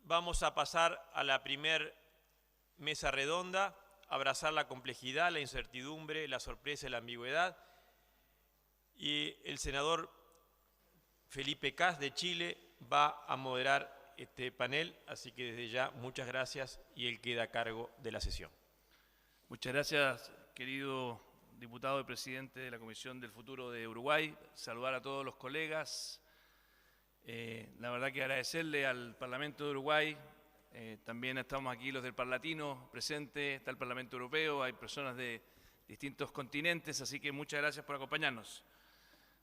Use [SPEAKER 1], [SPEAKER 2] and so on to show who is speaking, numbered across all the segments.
[SPEAKER 1] vamos a pasar a la primer mesa redonda, abrazar la complejidad, la incertidumbre, la sorpresa y la ambigüedad. Y el senador Felipe Kast de Chile va a moderar este panel, así que desde ya muchas gracias y él queda a cargo de la sesión.
[SPEAKER 2] Muchas gracias, querido diputado y presidente de la Comisión del Futuro de Uruguay. Saludar a todos los colegas. La verdad que agradecerle al Parlamento de Uruguay. También estamos aquí los del Parlatino presentes, está el Parlamento Europeo, hay personas de distintos continentes, así que muchas gracias por acompañarnos.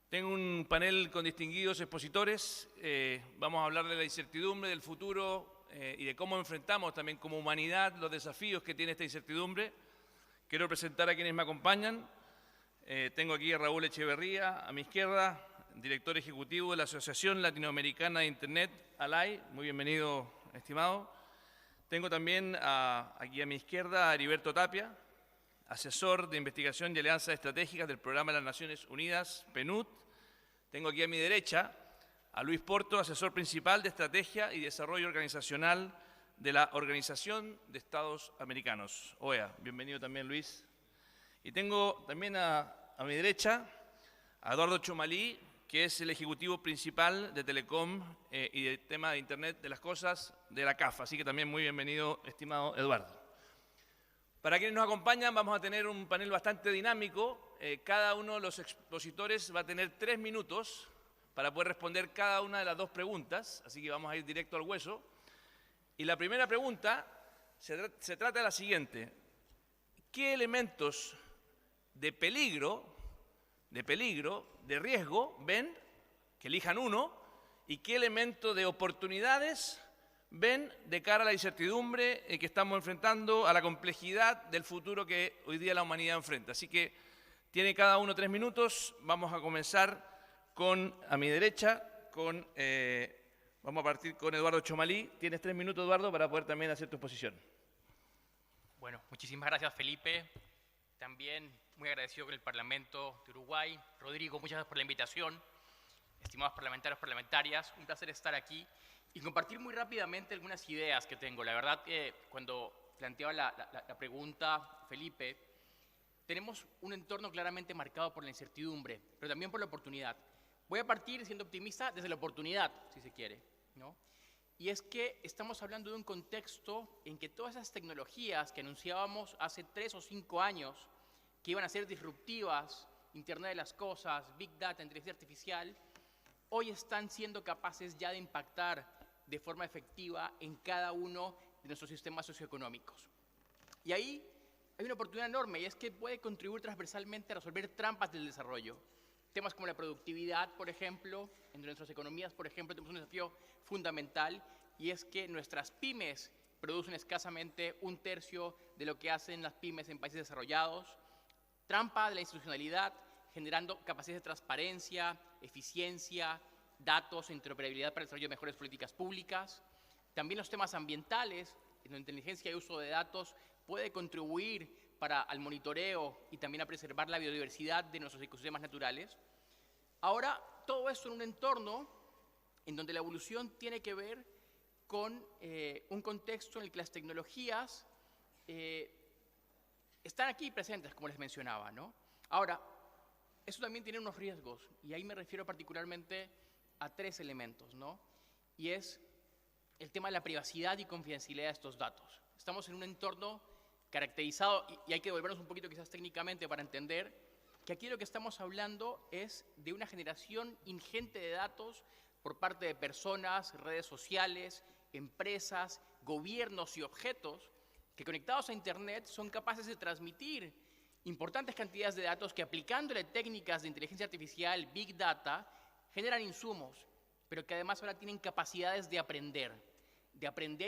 [SPEAKER 2] Tengo un panel con distinguidos expositores. Vamos a hablar de la incertidumbre, del futuro y de cómo enfrentamos también como humanidad los desafíos que tiene esta incertidumbre. Quiero presentar a quienes me acompañan. Tengo aquí a Raúl Echeverría, a mi izquierda, director ejecutivo de la Asociación Latinoamericana de Internet, ALAI. Muy bienvenido, estimado. Tengo también aquí a mi izquierda a Heriberto Tapia, asesor de investigación y alianzas estratégicas del Programa de las Naciones Unidas, PNUD. Tengo aquí a mi derecha a Luis Porto, asesor principal de estrategia y desarrollo organizacional de la Organización de Estados Americanos, OEA. Bienvenido también, Luis. Y tengo también a mi derecha a Eduardo Chomalí, que es el ejecutivo principal de Telecom y del tema de Internet de las Cosas de la CAF. Así que también muy bienvenido, estimado Eduardo. Para quienes nos acompañan, vamos a tener un panel bastante dinámico. Cada uno de los expositores va a tener 3 minutos para poder responder cada una de las 2 preguntas, así que vamos a ir directo al hueso. Y la primera pregunta se trata de la siguiente. ¿Qué elementos de peligro, de riesgo ven, que elijan uno, y qué elementos de oportunidades ven de cara a la incertidumbre que estamos enfrentando, a la complejidad del futuro que hoy día la humanidad enfrenta? Así que tiene cada uno 3 minutos. Vamos a comenzar a mi derecha, vamos a partir con Eduardo Chomalí. Tienes 3 minutos, Eduardo, para poder también hacer tu exposición.
[SPEAKER 3] Bueno, muchísimas gracias, Felipe. También muy agradecido con el Parlamento de Uruguay. Rodrigo, muchas gracias por la invitación. Estimados parlamentarios, parlamentarias, un placer estar aquí y compartir muy rápidamente algunas ideas que tengo. La verdad que cuando planteaba la pregunta, Felipe, tenemos un entorno claramente marcado por la incertidumbre, pero también por la oportunidad. Voy a partir siendo optimista desde la oportunidad, si se quiere, ¿no? Y es que estamos hablando de un contexto en que todas esas tecnologías que anunciábamos hace 3 o 5 años, que iban a ser disruptivas, Internet de las Cosas, Big Data, inteligencia artificial, hoy están siendo capaces ya de impactar de forma efectiva en cada uno de nuestros sistemas socioeconómicos. Y ahí hay una oportunidad enorme, y es que puede contribuir transversalmente a resolver trampas del desarrollo. Temas como la productividad, por ejemplo, en nuestras economías, por ejemplo, tenemos un desafío fundamental, y es que nuestras pymes producen escasamente 1/3 de lo que hacen las pymes en países desarrollados. Trampa de la institucionalidad, generando capacidades de transparencia, eficiencia, datos e interoperabilidad para el desarrollo de mejores políticas públicas. También los temas ambientales, en la inteligencia y uso de datos puede contribuir al monitoreo y también a preservar la biodiversidad de nuestros ecosistemas naturales. Ahora, todo esto en un entorno en donde la evolución tiene que ver con un contexto en el que las tecnologías están aquí presentes, como les mencionaba, ¿no? Ahora, eso también tiene unos riesgos, y ahí me refiero particularmente a 3 elementos, ¿no? Y es el tema de la privacidad y confidencialidad de estos datos. Estamos en un entorno caracterizado, y hay que devolvernos un poquito quizás técnicamente para entender que aquí lo que estamos hablando es de una generación ingente de datos por parte de personas, redes sociales, empresas, gobiernos y objetos que conectados a Internet son capaces de transmitir importantes cantidades de datos que, aplicándole técnicas de inteligencia artificial, Big Data, generan insumos, pero que además ahora tienen capacidades de aprender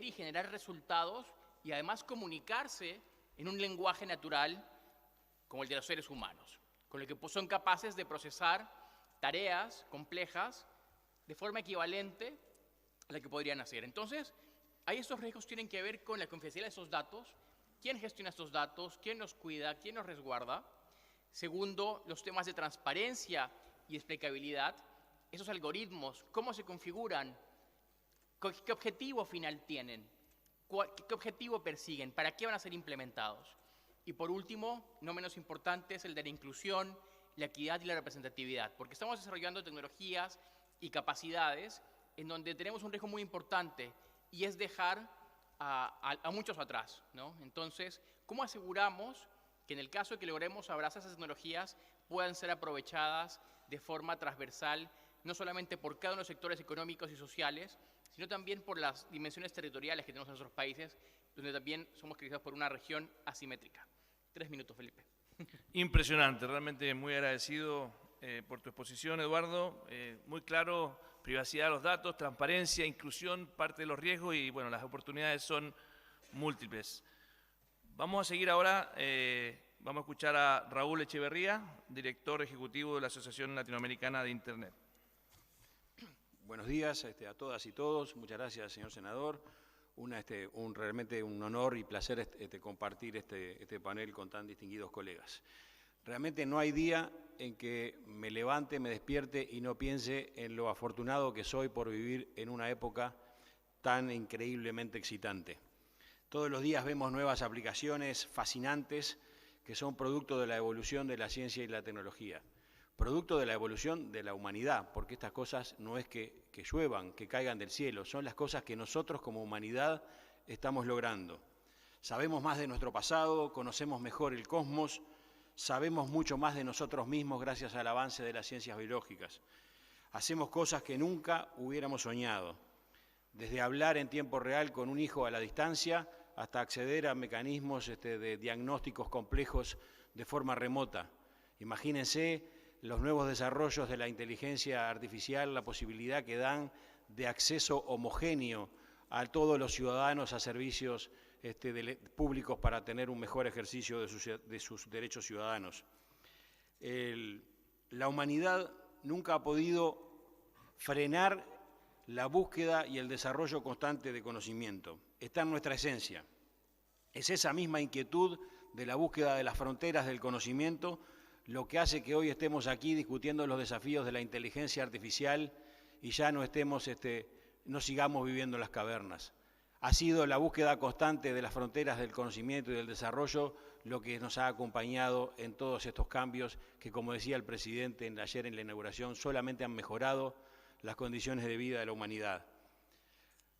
[SPEAKER 3] y generar resultados, y además comunicarse en un lenguaje natural como el de los seres humanos, con el que son capaces de procesar tareas complejas de forma equivalente a la que podrían hacer. Entonces, ahí estos riesgos tienen que ver con la confidencialidad de esos datos, quién gestiona estos datos, quién los cuida, quién los resguarda. Segundo, los temas de transparencia y explicabilidad. Esos algoritmos, cómo se configuran, ¿Qué objetivo final tienen? ¿Qué objetivo persiguen? ¿Para qué van a ser implementados? Y por último, no menos importante, es el de la inclusión, la equidad y la representatividad, porque estamos desarrollando tecnologías y capacidades en donde tenemos un riesgo muy importante y es dejar a muchos atrás, ¿no? Entonces, ¿cómo aseguramos que en el caso de que logremos abrazar esas tecnologías puedan ser aprovechadas de forma transversal, no solamente por cada uno de los sectores económicos y sociales, sino también por las dimensiones territoriales que tenemos en nuestros países, donde también somos caracterizados por una región asimétrica? 3 minutos, Felipe.
[SPEAKER 2] Impresionante, realmente muy agradecido por tu exposición, Eduardo. Muy claro, privacidad de los datos, transparencia, inclusión, parte de los riesgos y bueno, las oportunidades son múltiples. Vamos a seguir ahora, vamos a escuchar a Raúl Echeverría, director ejecutivo de la Asociación Latinoamericana de Internet.
[SPEAKER 4] Buenos días a todas y todos. Muchas gracias, señor senador. Realmente un honor y placer compartir este panel con tan distinguidos colegas. Realmente no hay día en que me levante, me despierte y no piense en lo afortunado que soy por vivir en una época tan increíblemente excitante. Todos los días vemos nuevas aplicaciones fascinantes que son producto de la evolución de la ciencia y la tecnología. Producto de la evolución de la humanidad, porque estas cosas no es que lluevan, que caigan del cielo, son las cosas que nosotros como humanidad estamos logrando. Sabemos más de nuestro pasado, conocemos mejor el cosmos, sabemos mucho más de nosotros mismos gracias al avance de las ciencias biológicas. Hacemos cosas que nunca hubiéramos soñado, desde hablar en tiempo real con un hijo a la distancia hasta acceder a mecanismos de diagnósticos complejos de forma remota. Imagínense los nuevos desarrollos de la inteligencia artificial, la posibilidad que dan de acceso homogéneo a todos los ciudadanos a servicios públicos para tener un mejor ejercicio de sus derechos ciudadanos. La humanidad nunca ha podido frenar la búsqueda y el desarrollo constante de conocimiento. Está en nuestra esencia. Es esa misma inquietud de la búsqueda de las fronteras del conocimiento lo que hace que hoy estemos aquí discutiendo los desafíos de la inteligencia artificial y ya no sigamos viviendo en las cavernas. Ha sido la búsqueda constante de las fronteras del conocimiento y del desarrollo lo que nos ha acompañado en todos estos cambios que, como decía el presidente ayer en la inauguración, solamente han mejorado las condiciones de vida de la humanidad.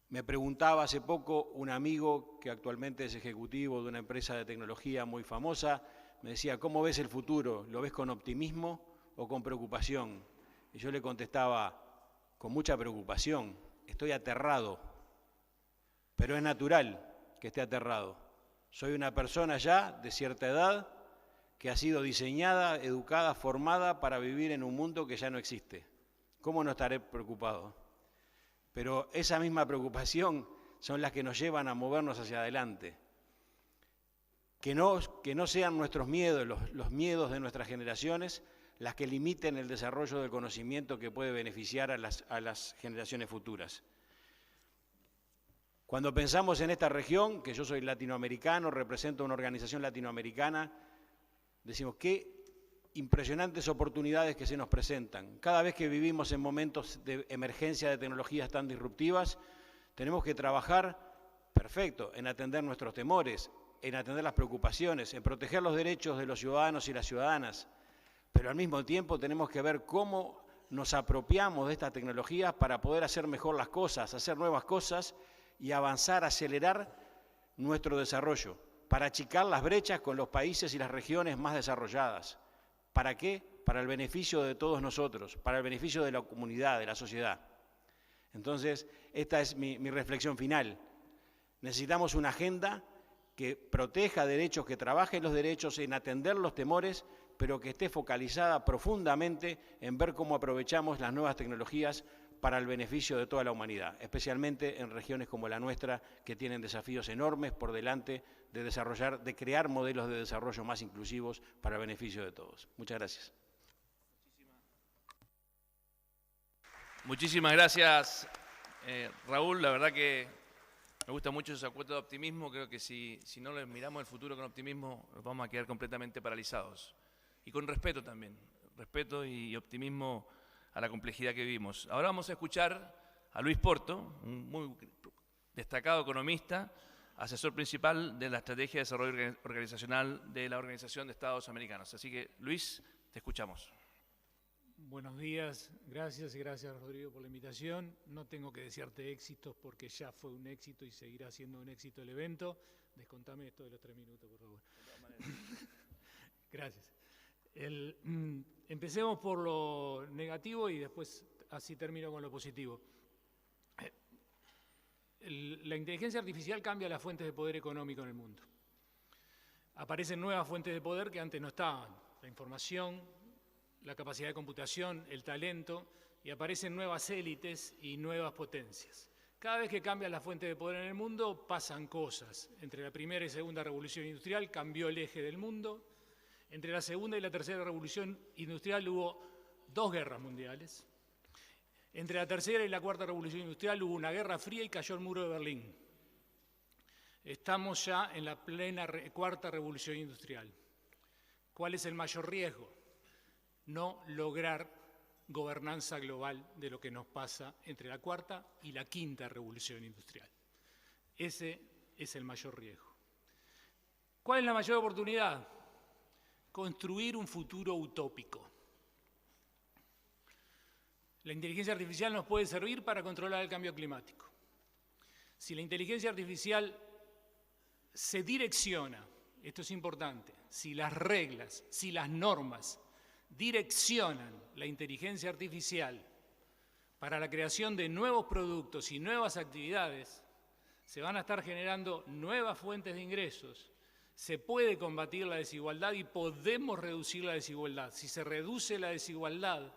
[SPEAKER 4] Me preguntaba hace poco un amigo que actualmente es ejecutivo de una empresa de tecnología muy famosa, me decía, ¿cómo ves el futuro? ¿Lo ves con optimismo o con preocupación? Y yo le contestaba, con mucha preocupación, estoy aterrado, pero es natural que esté aterrado. Soy una persona ya de cierta edad que ha sido diseñada, educada, formada para vivir en un mundo que ya no existe. ¿Cómo no estaré preocupado? Pero esa misma preocupación son las que nos llevan a movernos hacia adelante. Que no sean nuestros miedos, los miedos de nuestras generaciones, las que limiten el desarrollo del conocimiento que puede beneficiar a las generaciones futuras. Cuando pensamos en esta región, que yo soy latinoamericano, represento una organización latinoamericana, decimos qué impresionantes oportunidades que se nos presentan. Cada vez que vivimos en momentos de emergencia de tecnologías tan disruptivas, tenemos que trabajar, perfecto, en atender nuestros temores, en atender las preocupaciones, en proteger los derechos de los ciudadanos y las ciudadanas, pero al mismo tiempo tenemos que ver cómo nos apropiamos de estas tecnologías para poder hacer mejor las cosas, hacer nuevas cosas y avanzar, acelerar nuestro desarrollo, para achicar las brechas con los países y las regiones más desarrolladas. ¿Para qué? Para el beneficio de todos nosotros, para el beneficio de la comunidad, de la sociedad. Entonces, esta es mi reflexión final. Necesitamos una agenda que proteja derechos, que trabaje en los derechos, en atender los temores, pero que esté focalizada profundamente en ver cómo aprovechamos las nuevas tecnologías para el beneficio de toda la humanidad, especialmente en regiones como la nuestra, que tienen desafíos enormes por delante de crear modelos de desarrollo más inclusivos para el beneficio de todos. Muchas gracias.
[SPEAKER 2] Muchísimas gracias, Raúl. La verdad que me gusta mucho ese acuerdo de optimismo. Creo que si no les miramos el futuro con optimismo, nos vamos a quedar completamente paralizados. Y con respeto también, respeto y optimismo a la complejidad que vivimos. Ahora vamos a escuchar a Luis Porto, un muy destacado economista, asesor principal de la Estrategia de Desarrollo Organizacional de la Organización de Estados Americanos. Así que, Luis, te escuchamos.
[SPEAKER 5] Buenos días, gracias y gracias, Rodrigo, por la invitación. No tengo que desearte éxitos porque ya fue un éxito y seguirá siendo un éxito el evento. Descontame esto de los 3 minutos, por favor. Gracias. Empecemos por lo negativo y después así termino con lo positivo. La inteligencia artificial cambia las fuentes de poder económico en el mundo. Aparecen nuevas fuentes de poder que antes no estaban. La información, la capacidad de computación, el talento, y aparecen nuevas élites y nuevas potencias. Cada vez que cambian las fuentes de poder en el mundo, pasan cosas. Entre la primera y segunda revolución industrial cambió el eje del mundo. Entre la segunda y la tercera revolución industrial hubo 2 guerras mundiales. Entre la tercera y la cuarta revolución industrial hubo una guerra fría y cayó el muro de Berlín. Estamos ya en la plena cuarta revolución industrial. ¿Cuál es el mayor riesgo? No lograr gobernanza global de lo que nos pasa entre la cuarta y la quinta revolución industrial. Ese es el mayor riesgo. ¿Cuál es la mayor oportunidad? Construir un futuro utópico. La inteligencia artificial nos puede servir para controlar el cambio climático. Si la inteligencia artificial se direcciona, esto es importante, si las reglas, si las normas direccionan la inteligencia artificial para la creación de nuevos productos y nuevas actividades, se van a estar generando nuevas fuentes de ingresos, se puede combatir la desigualdad y podemos reducir la desigualdad. Si se reduce la desigualdad,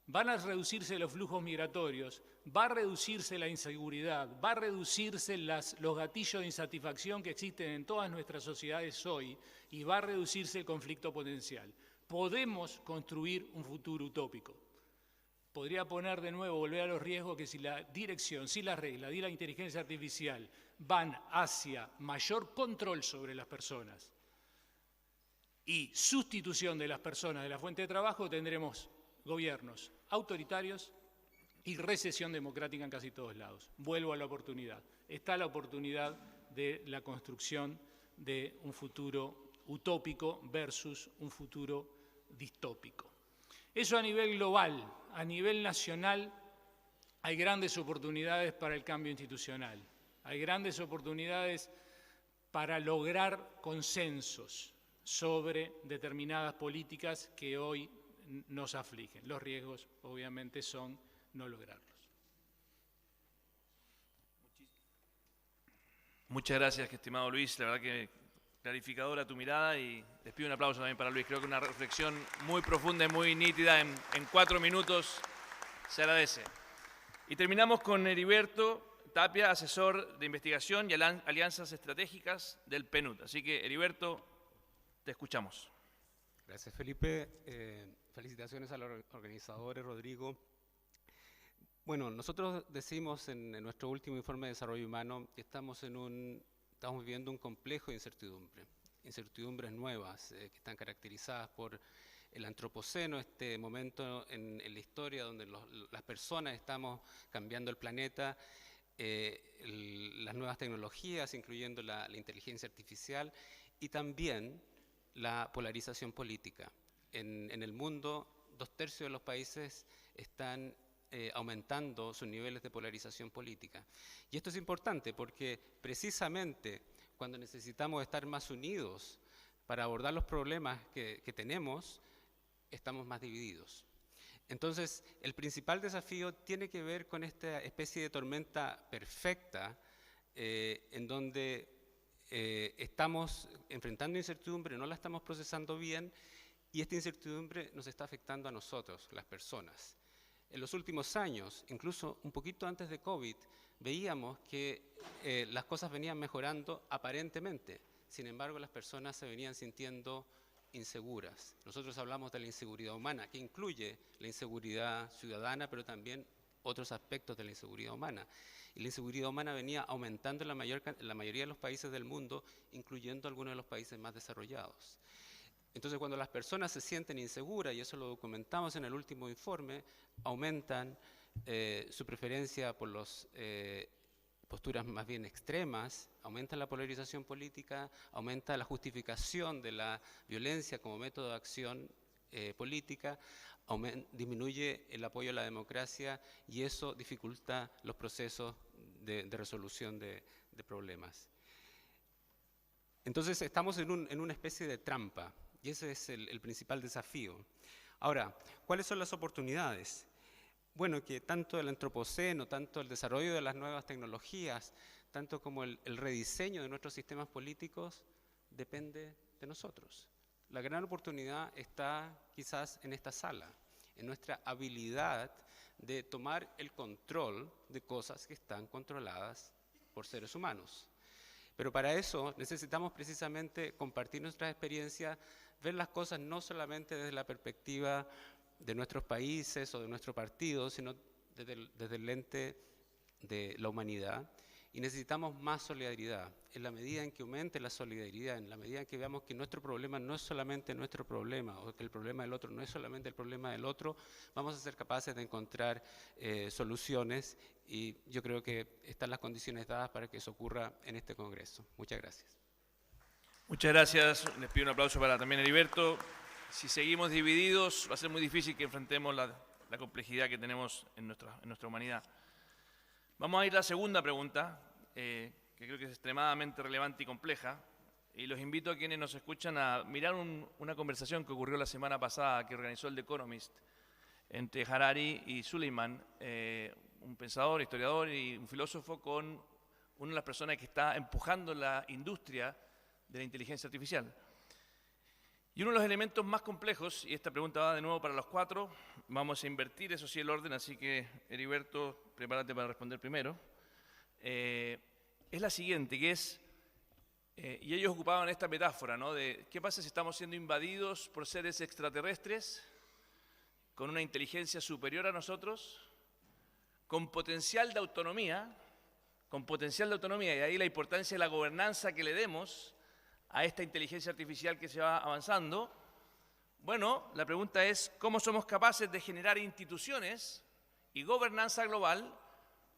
[SPEAKER 5] van a reducirse los flujos migratorios, va a reducirse la inseguridad, va a reducirse los gatillos de insatisfacción que existen en todas nuestras sociedades hoy y va a reducirse el conflicto potencial. Podemos construir un futuro utópico. Podría poner de nuevo, volver a los riesgos que si la dirección, si la regla, si la inteligencia artificial van hacia mayor control sobre las personas y sustitución de las personas de la fuente de trabajo, tendremos gobiernos autoritarios y recesión democrática en casi todos lados. Vuelvo a la oportunidad. Está la oportunidad de la construcción de un futuro utópico versus un futuro distópico. Eso a nivel global. A nivel nacional hay grandes oportunidades para el cambio institucional. Hay grandes oportunidades para lograr consensos sobre determinadas políticas que hoy nos afligen. Los riesgos, obviamente, son no lograrlos.
[SPEAKER 2] Muchas gracias, estimado Luis. La verdad que clarificadora tu mirada y les pido un aplauso también para Luis. Creo que una reflexión muy profunda y muy nítida en 4 minutos se agradece. Y terminamos con Heriberto Tapia, asesor de investigación y alianzas estratégicas del PNUD. Así que, Heriberto, te escuchamos.
[SPEAKER 6] Gracias, Felipe. Felicitaciones a los organizadores, Rodrigo. Bueno, nosotros decimos en nuestro último informe de desarrollo humano que estamos viviendo un complejo de incertidumbres nuevas que están caracterizadas por el antropoceno, este momento en la historia donde las personas estamos cambiando el planeta, las nuevas tecnologías, incluyendo la inteligencia artificial, y también la polarización política. En el mundo, 2/3 de los países están aumentando sus niveles de polarización política. Y esto es importante porque precisamente cuando necesitamos estar más unidos para abordar los problemas que tenemos, estamos más divididos. Entonces, el principal desafío tiene que ver con esta especie de tormenta perfecta en donde estamos enfrentando incertidumbre, no la estamos procesando bien y esta incertidumbre nos está afectando a nosotros, las personas. En los últimos años, incluso un poquito antes de COVID, veíamos que las cosas venían mejorando aparentemente. Sin embargo, las personas se venían sintiendo inseguras. Nosotros hablamos de la inseguridad humana, que incluye la inseguridad ciudadana, pero también otros aspectos de la inseguridad humana. Y la inseguridad humana venía aumentando en la mayoría de los países del mundo, incluyendo algunos de los países más desarrollados. Entonces, cuando las personas se sienten inseguras, y eso lo documentamos en el último informe, aumentan su preferencia por las posturas más bien extremas, aumenta la polarización política, aumenta la justificación de la violencia como método de acción política, disminuye el apoyo a la democracia y eso dificulta los procesos de resolución de problemas. Entonces estamos en una especie de trampa y ese es el principal desafío. Ahora, ¿cuáles son las oportunidades? Bueno, que tanto el antropoceno, tanto el desarrollo de las nuevas tecnologías, tanto como el rediseño de nuestros sistemas políticos depende de nosotros. La gran oportunidad está quizás en esta sala, en nuestra habilidad de tomar el control de cosas que están controladas por seres humanos. Pero para eso necesitamos precisamente compartir nuestras experiencias, ver las cosas no solamente desde la perspectiva de nuestros países o de nuestro partido, sino desde el lente de la humanidad. Y necesitamos más solidaridad. En la medida en que aumente la solidaridad, en la medida en que veamos que nuestro problema no es solamente nuestro problema, o que el problema del otro no es solamente el problema del otro, vamos a ser capaces de encontrar soluciones y yo creo que están las condiciones dadas para que eso ocurra en este Congreso. Muchas gracias.
[SPEAKER 2] Muchas gracias. Les pido un aplauso para también Heriberto. Si seguimos divididos, va a ser muy difícil que enfrentemos la complejidad que tenemos en nuestra humanidad. Vamos a ir a la segunda pregunta, que creo que es extremadamente relevante y compleja, y los invito a quienes nos escuchan a mirar una conversación que ocurrió la semana pasada, que organizó el The Economist, entre Harari y Suleiman, un pensador, historiador y un filósofo, con una de las personas que está empujando la industria de la inteligencia artificial. Y uno de los elementos más complejos, y esta pregunta va de nuevo para los cuatro, vamos a invertir, eso sí, el orden, así que Heriberto, prepárate para responder primero, es la siguiente, que es, y ellos ocupaban esta metáfora, ¿no?, de qué pasa si estamos siendo invadidos por seres extraterrestres, con una inteligencia superior a nosotros, con potencial de autonomía, y ahí la importancia de la gobernanza que le demos a esta inteligencia artificial que se va avanzando. Bueno, la pregunta es, ¿cómo somos capaces de generar instituciones y gobernanza global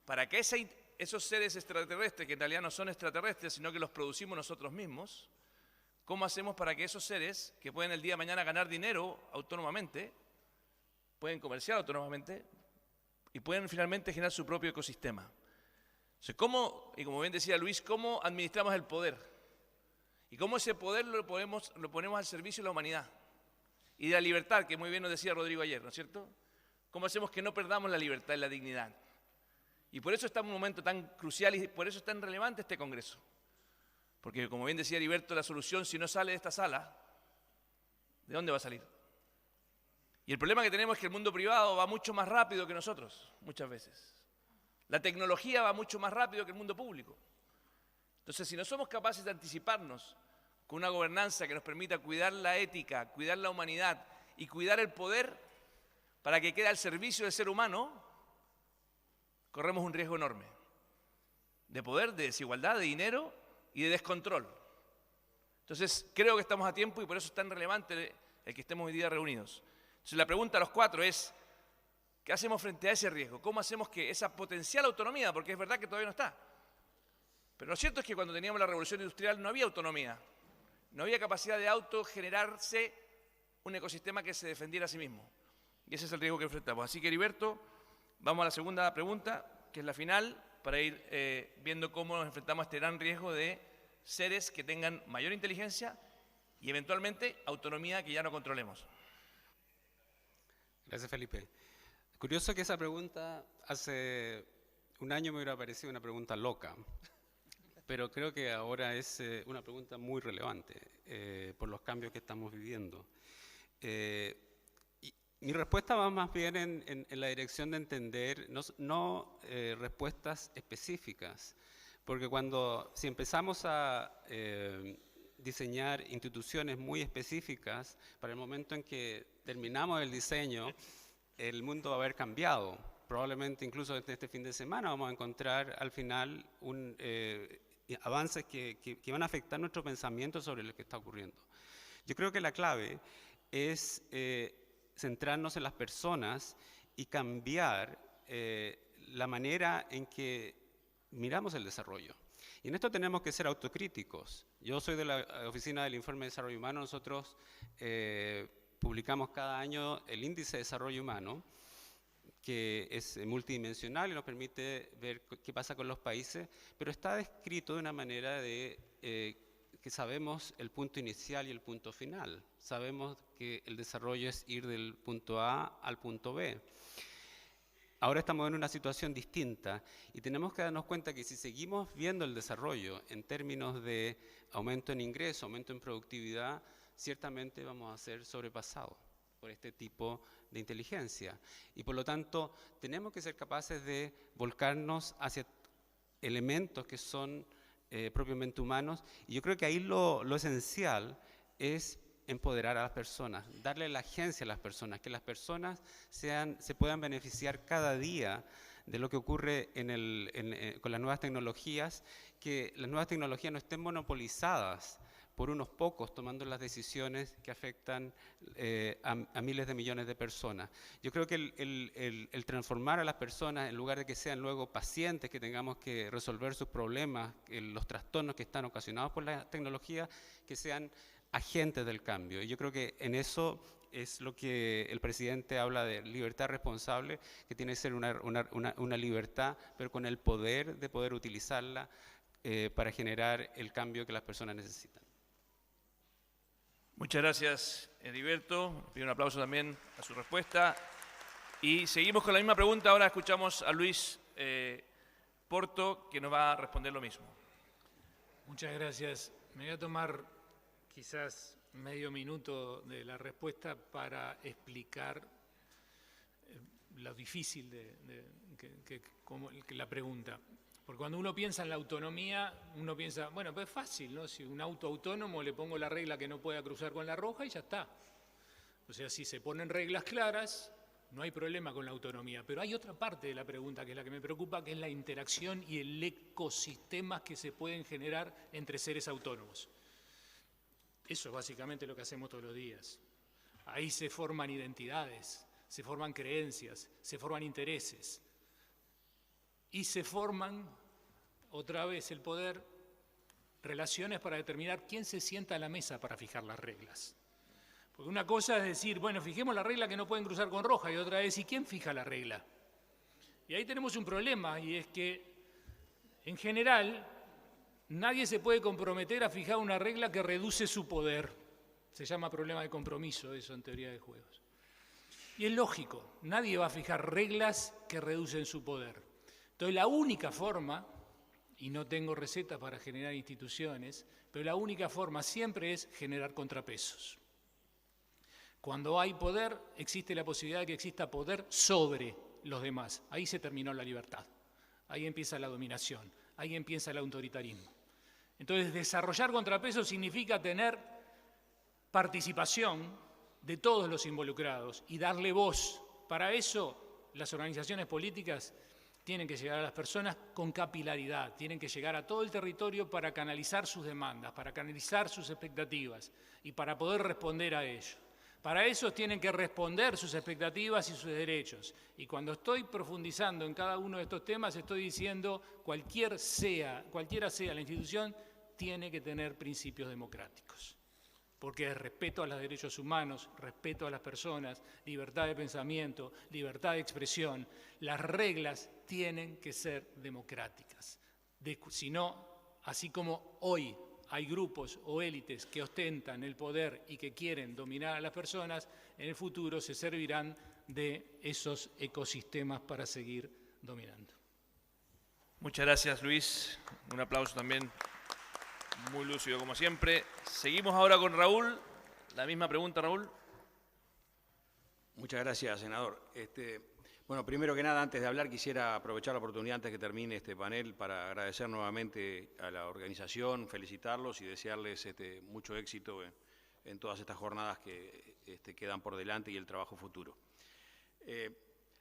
[SPEAKER 2] para que esos seres extraterrestres, que en realidad no son extraterrestres, sino que los producimos nosotros mismos, cómo hacemos para que esos seres, que pueden el día de mañana ganar dinero autónomamente, pueden comerciar autónomamente y pueden finalmente generar su propio ecosistema? Entonces, ¿cómo, y como bien decía Luis, cómo administramos el poder? Y cómo ese poder lo ponemos al servicio de la humanidad y de la libertad, que muy bien nos decía Rodrigo ayer, ¿no es cierto? ¿Cómo hacemos que no perdamos la libertad y la dignidad? Y por eso está en un momento tan crucial y por eso es tan relevante este Congreso. Porque, como bien decía Heriberto, la solución, si no sale de esta sala, ¿de dónde va a salir? Y el problema que tenemos es que el mundo privado va mucho más rápido que nosotros, muchas veces. La tecnología va mucho más rápido que el mundo público. Entonces, si no somos capaces de anticiparnos con una gobernanza que nos permita cuidar la ética, cuidar la humanidad y cuidar el poder para que quede al servicio del ser humano, corremos un riesgo enorme de poder, de desigualdad, de dinero y de descontrol. Entonces, creo que estamos a tiempo y por eso es tan relevante el que estemos hoy día reunidos. Entonces, la pregunta a los cuatro es, ¿qué hacemos frente a ese riesgo? ¿Cómo hacemos que esa potencial autonomía, porque es verdad que todavía no está, pero lo cierto es que cuando teníamos la revolución industrial no había autonomía, no había capacidad de autogenerarse un ecosistema que se defendiera a sí mismo. Y ese es el riesgo que enfrentamos. Así que, Heriberto, vamos a la segunda pregunta, que es la final, para ir viendo cómo nos enfrentamos a este gran riesgo de seres que tengan mayor inteligencia y eventualmente autonomía que ya no controlemos.
[SPEAKER 6] Gracias, Felipe. Curioso que esa pregunta hace un año me hubiera parecido una pregunta loca. Pero creo que ahora es una pregunta muy relevante por los cambios que estamos viviendo. Y mi respuesta va más bien en la dirección de entender, no respuestas específicas, porque si empezamos a diseñar instituciones muy específicas, para el momento en que terminamos el diseño, el mundo va a haber cambiado. Probablemente incluso desde este fin de semana vamos a encontrar al final avances que van a afectar nuestro pensamiento sobre lo que está ocurriendo. Yo creo que la clave es centrarnos en las personas y cambiar la manera en que miramos el desarrollo. Y en esto tenemos que ser autocríticos. Yo soy de la Oficina del Informe de Desarrollo Humano. Nosotros publicamos cada año el Índice de Desarrollo Humano, que es multidimensional y nos permite ver qué pasa con los países, pero está descrito de una manera de que sabemos el punto inicial y el punto final. Sabemos que el desarrollo es ir del punto A al punto B. Ahora estamos en una situación distinta y tenemos que darnos cuenta que si seguimos viendo el desarrollo en términos de aumento en ingreso, aumento en productividad, ciertamente vamos a ser sobrepasados por este tipo de inteligencia. Y por lo tanto, tenemos que ser capaces de volcarnos hacia elementos que son propiamente humanos. Y yo creo que ahí lo esencial es empoderar a las personas, darle la agencia a las personas, que las personas se puedan beneficiar cada día de lo que ocurre con las nuevas tecnologías, que las nuevas tecnologías no estén monopolizadas por unos pocos tomando las decisiones que afectan a miles de millones de personas. Yo creo que el transformar a las personas, en lugar de que sean luego pacientes que tengamos que resolver sus problemas, los trastornos que están ocasionados por la tecnología, que sean agentes del cambio. Y yo creo que en eso es lo que el presidente habla de libertad responsable, que tiene que ser una libertad, pero con el poder de poder utilizarla para generar el cambio que las personas necesitan.
[SPEAKER 2] Muchas gracias, Heriberto. Pido un aplauso también a su respuesta. Y seguimos con la misma pregunta. Ahora escuchamos a Luis Porto, que nos va a responder lo mismo.
[SPEAKER 5] Muchas gracias. Me voy a tomar quizás medio minuto de la respuesta para explicar lo difícil que la pregunta. Porque cuando uno piensa en la autonomía, uno piensa, bueno, pues es fácil, ¿no? Si un auto autónomo le pongo la regla que no pueda cruzar con la roja y ya está. O sea, si se ponen reglas claras, no hay problema con la autonomía. Pero hay otra parte de la pregunta que es la que me preocupa, que es la interacción y el ecosistema que se pueden generar entre seres autónomos. Eso es básicamente lo que hacemos todos los días. Ahí se forman identidades, se forman creencias, se forman intereses. Y se forman, otra vez el poder, relaciones para determinar quién se sienta a la mesa para fijar las reglas. Porque una cosa es decir, bueno, fijemos la regla que no pueden cruzar con roja, y otra es, ¿y quién fija la regla? Y ahí tenemos un problema, y es que, en general, nadie se puede comprometer a fijar una regla que reduce su poder. Se llama problema de compromiso, eso en teoría de juegos. Y es lógico, nadie va a fijar reglas que reducen su poder. Entonces la única forma, y no tengo receta para generar instituciones, pero la única forma siempre es generar contrapesos. Cuando hay poder, existe la posibilidad de que exista poder sobre los demás. Ahí se terminó la libertad, ahí empieza la dominación, ahí empieza el autoritarismo. Entonces desarrollar contrapesos significa tener participación de todos los involucrados y darle voz. Para eso las organizaciones políticas tienen que llegar a las personas con capilaridad, tienen que llegar a todo el territorio para canalizar sus demandas, para canalizar sus expectativas y para poder responder a ello. Para eso tienen que responder sus expectativas y sus derechos. Y cuando estoy profundizando en cada uno de estos temas, estoy diciendo cualquiera sea la institución, tiene que tener principios democráticos. Porque es respeto a los derechos humanos, respeto a las personas, libertad de pensamiento, libertad de expresión. Las reglas tienen que ser democráticas. Si no, así como hoy hay grupos o élites que ostentan el poder y que quieren dominar a las personas, en el futuro se servirán de esos ecosistemas para seguir dominando.
[SPEAKER 2] Muchas gracias, Luis. Un aplauso también. Muy lúcido, como siempre. Seguimos ahora con Raúl. La misma pregunta, Raúl.
[SPEAKER 4] Muchas gracias, senador. Bueno, primero que nada, antes de hablar, quisiera aprovechar la oportunidad antes que termine este panel para agradecer nuevamente a la organización, felicitarlos y desearles mucho éxito en todas estas jornadas que quedan por delante y el trabajo futuro.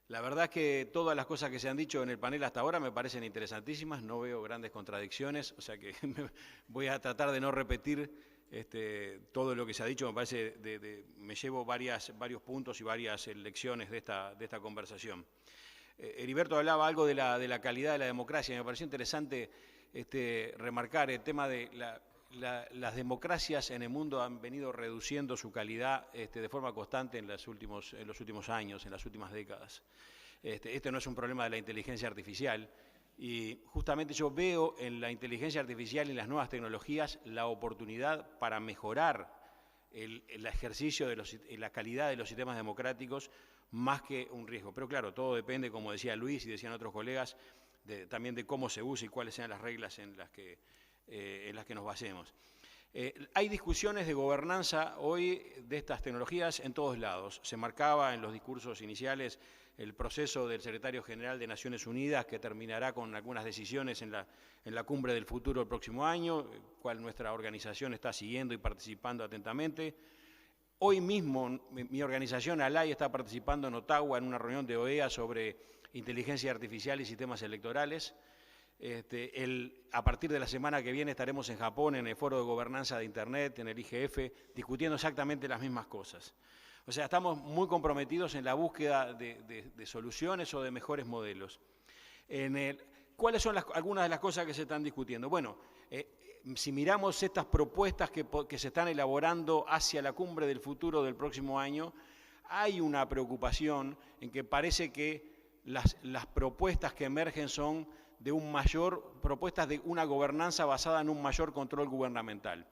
[SPEAKER 4] La verdad es que todas las cosas que se han dicho en el panel hasta ahora me parecen interesantísimas, no veo grandes contradicciones, o sea que voy a tratar de no repetir todo lo que se ha dicho. Me parece, me llevo varios puntos y varias lecciones de esta conversación. Heriberto hablaba algo de la calidad de la democracia. Me pareció interesante remarcar el tema de las democracias en el mundo han venido reduciendo su calidad de forma constante en los últimos años, en las últimas décadas. Este no es un problema de la inteligencia artificial y justamente yo veo en la inteligencia artificial y en las nuevas tecnologías la oportunidad para mejorar el ejercicio de la calidad de los sistemas democráticos más que un riesgo. Pero claro, todo depende, como decía Luis y decían otros colegas, también de cómo se usa y cuáles sean las reglas en las que nos basemos. Hay discusiones de gobernanza hoy de estas tecnologías en todos lados. Se marcaba en los discursos iniciales el proceso del secretario general de Naciones Unidas que terminará con algunas decisiones en la cumbre del futuro el próximo año, cual nuestra organización está siguiendo y participando atentamente. Hoy mismo mi organización, ALAI, está participando en Ottawa en una reunión de OEA sobre inteligencia artificial y sistemas electorales. A partir de la semana que viene estaremos en Japón en el Foro de Gobernanza de Internet, en el IGF, discutiendo exactamente las mismas cosas. O sea, estamos muy comprometidos en la búsqueda de soluciones o de mejores modelos. ¿Cuáles son algunas de las cosas que se están discutiendo? Bueno, si miramos estas propuestas que se están elaborando hacia la cumbre del futuro del próximo año, hay una preocupación en que parece que las propuestas que emergen son propuestas de una gobernanza basada en un mayor control gubernamental.